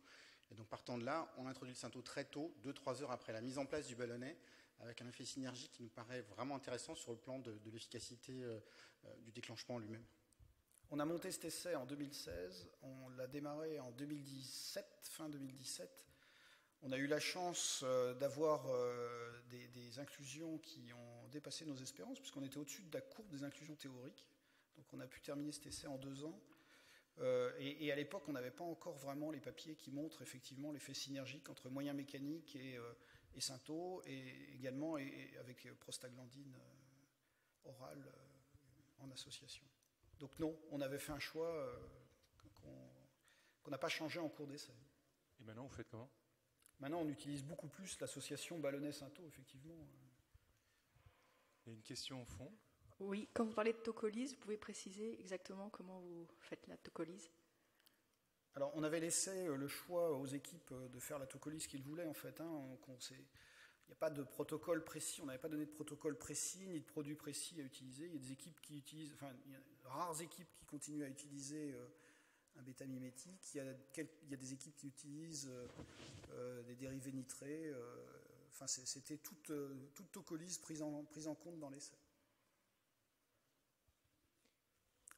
Et donc, partant de là, on introduit le synto très tôt, 2-3 heures après la mise en place du ballonnet, avec un effet synergie qui nous paraît vraiment intéressant sur le plan de l'efficacité du déclenchement lui-même. On a monté cet essai en 2016, on l'a démarré en 2017, fin 2017. On a eu la chance d'avoir des inclusions qui ont dépassé nos espérances, puisqu'on était au-dessus de la courbe des inclusions théoriques. Donc on a pu terminer cet essai en 2 ans. Et à l'époque, on n'avait pas encore vraiment les papiers qui montrent effectivement l'effet synergique entre moyens mécaniques et synto, et également avec prostaglandine orale en association. Donc non, on avait fait un choix qu'on n'a pas changé en cours d'essai. Et maintenant, vous faites comment? Maintenant, on utilise beaucoup plus l'association ballonnet-synto, effectivement. Il y a une question au fond. Oui, quand vous parlez de tocolyse, vous pouvez préciser exactement comment vous faites la tocolyse? Alors, on avait laissé le choix aux équipes de faire la tocolyse qu'ils voulaient, en fait. Il n'y a pas de protocole précis, on n'avait pas donné de protocole précis, ni de produit précis à utiliser. Il y a des équipes qui utilisent, enfin, il y a rares équipes qui continuent à utiliser un bêta-mimétique. Il y a des équipes qui utilisent des dérivés nitrés. Enfin, c'était toute tocolyse prise en compte dans l'essai.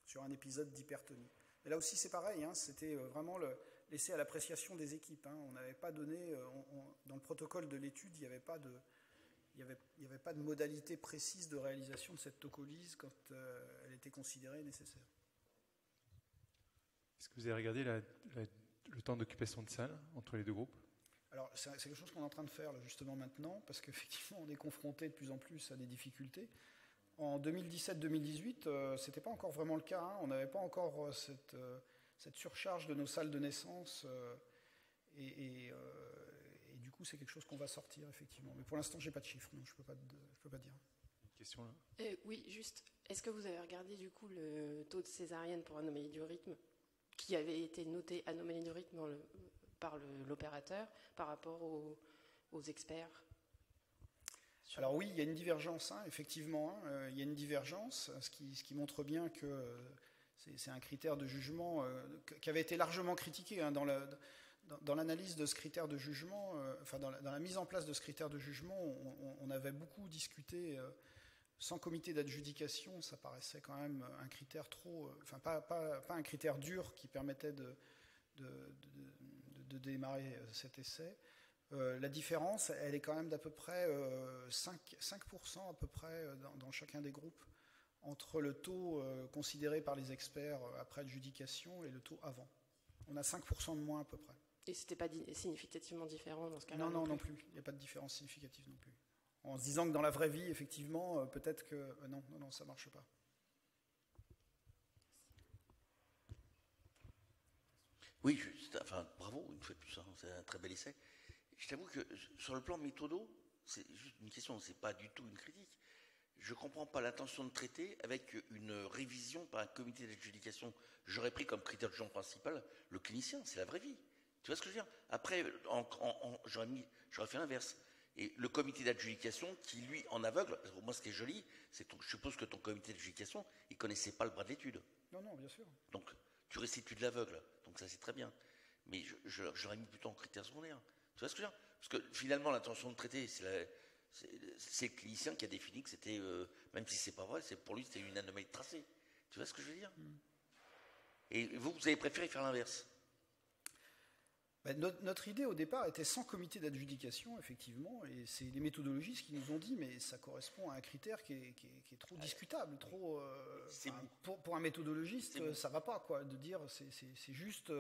Sur un épisode d'hypertonie. Et là aussi, c'est pareil, c'était vraiment laissé à l'appréciation des équipes. On n'avait pas donné, dans le protocole de l'étude, il n'y avait pas de modalité précise de réalisation de cette tocolyse quand elle était considérée nécessaire. Est-ce que vous avez regardé le temps d'occupation de salle entre les deux groupes? Alors, c'est quelque chose qu'on est en train de faire là, justement maintenant, parce qu'effectivement, on est confronté de plus en plus à des difficultés. En 2017-2018, ce n'était pas encore vraiment le cas. On n'avait pas encore cette surcharge de nos salles de naissance. Et du coup, c'est quelque chose qu'on va sortir, effectivement. Mais pour l'instant, je n'ai pas de chiffres, donc je ne peux pas dire. Une question là? Oui, juste. Est-ce que vous avez regardé du coup le taux de césarienne pour anomalie du rythme qui avait été noté anomalie du rythme par l'opérateur par rapport aux experts? Alors oui, il y a une divergence, effectivement. Il y a une divergence, ce qui montre bien que c'est un critère de jugement qui avait été largement critiqué dans l'analyse de ce critère de jugement. Dans la mise en place de ce critère de jugement, on avait beaucoup discuté. Sans comité d'adjudication, ça paraissait quand même un critère pas un critère dur qui permettait de démarrer cet essai. La différence, elle est quand même d'à peu près 5% à peu près dans chacun des groupes entre le taux considéré par les experts après adjudication et le taux avant. On a 5% de moins à peu près. Et c'était pas significativement différent dans ce cas-là? Non plus. Il n'y a pas de différence significative non plus. En se disant que dans la vraie vie, effectivement, peut-être que non, ça ne marche pas. Oui, bravo, une fois de plus, c'est un très bel essai. Je t'avoue que sur le plan méthodo, c'est juste une question, c'est pas du tout une critique. Je ne comprends pas l'intention de traiter avec une révision par un comité d'adjudication. J'aurais pris comme critère de jugement principal le clinicien, c'est la vraie vie. Tu vois ce que je veux dire? Après, j'aurais fait l'inverse. Et le comité d'adjudication qui, lui, en aveugle, moi ce qui est joli, c'est que je suppose que ton comité d'adjudication, il ne connaissait pas le bras de l'étude. Non, bien sûr. Donc, tu restitues de l'aveugle, donc ça c'est très bien. Mais j'aurais mis plutôt en critère secondaire. Tu vois ce que je veux dire? Parce que finalement, l'intention de traiter, c'est le clinicien qui a défini que c'était, même si c'est pas vrai, pour lui c'était une anomalie de tracé. Tu vois ce que je veux dire? Et vous avez préféré faire l'inverse? Notre idée au départ était sans comité d'adjudication, effectivement, et c'est les méthodologistes qui nous ont dit, mais ça correspond à un critère qui est trop discutable, trop. Pour un méthodologiste, ça va pas, quoi, de dire c'est juste.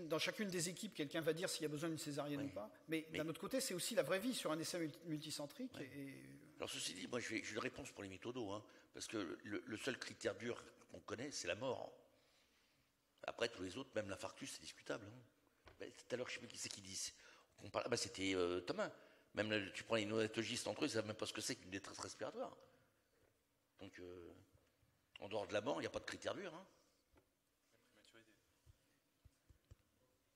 Dans chacune des équipes, quelqu'un va dire s'il y a besoin d'une césarienne ou pas. Mais d'un autre côté, c'est aussi la vraie vie sur un essai multicentrique. Alors ceci dit, moi j'ai une réponse pour les méthodos, hein, parce que le seul critère dur qu'on connaît, c'est la mort. Après, tous les autres, même l'infarctus, c'est discutable. Hein. Tout à l'heure, je ne sais plus qui c'est qui dit. C'était Thomas. Même tu prends les néonatologistes entre eux, ils ne savent même pas ce que c'est qu'une détresse respiratoire. Donc, en dehors de la mort, il n'y a pas de critère dur. Hein.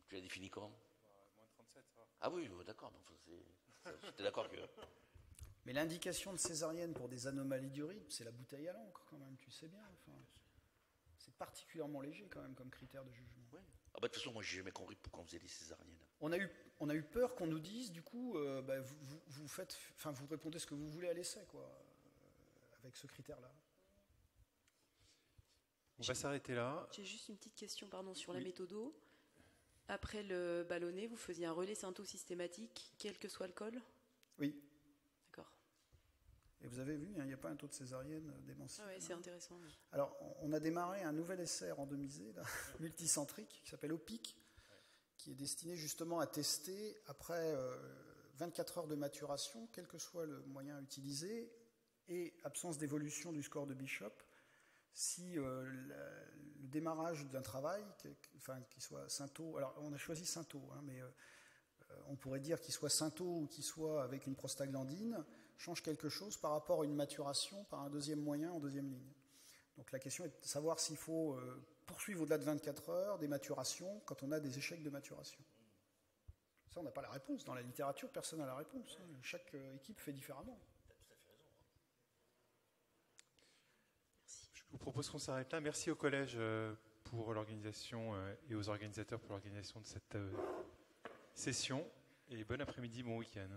Tu l'as défini comment? Moins de 37, ça va. Ah oui, d'accord. J'étais d'accord que. Mais l'indication de césarienne pour des anomalies du rythme, c'est la bouteille à l'encre, quand même, tu sais bien. Enfin, c'est particulièrement léger, quand même, comme critère de jugement. Ouais. Ah bah, de toute façon, moi, j'ai jamais compris pourquoi on faisait des césariennes. On a eu peur qu'on nous dise, du coup, vous répondez ce que vous voulez à l'essai, quoi, avec ce critère-là. On va s'arrêter là. J'ai juste une petite question, sur la méthodo. Après le ballonnet, vous faisiez un relais synto systématique, quel que soit le col? Oui. D'accord. Et vous avez vu, il n'y a pas un taux de césarienne démentiel. Ah ouais, c'est intéressant. Oui. Alors, on a démarré un nouvel essai randomisé, là, multicentrique, qui s'appelle OPIC, qui est destiné justement à tester, après 24 heures de maturation, quel que soit le moyen utilisé, et absence d'évolution du score de Bishop, si le démarrage d'un travail, qui soit synto, alors on a choisi synto, hein, mais on pourrait dire qu'il soit synto ou qu'il soit avec une prostaglandine, change quelque chose par rapport à une maturation par un deuxième moyen en deuxième ligne. Donc la question est de savoir s'il faut poursuivre au-delà de 24 heures des maturations quand on a des échecs de maturation. Ça, on n'a pas la réponse. Dans la littérature, personne n'a la réponse. Hein. Chaque équipe fait différemment. Je vous propose qu'on s'arrête là. Merci au collège pour l'organisation et aux organisateurs pour l'organisation de cette session. Et bon après-midi, bon week-end.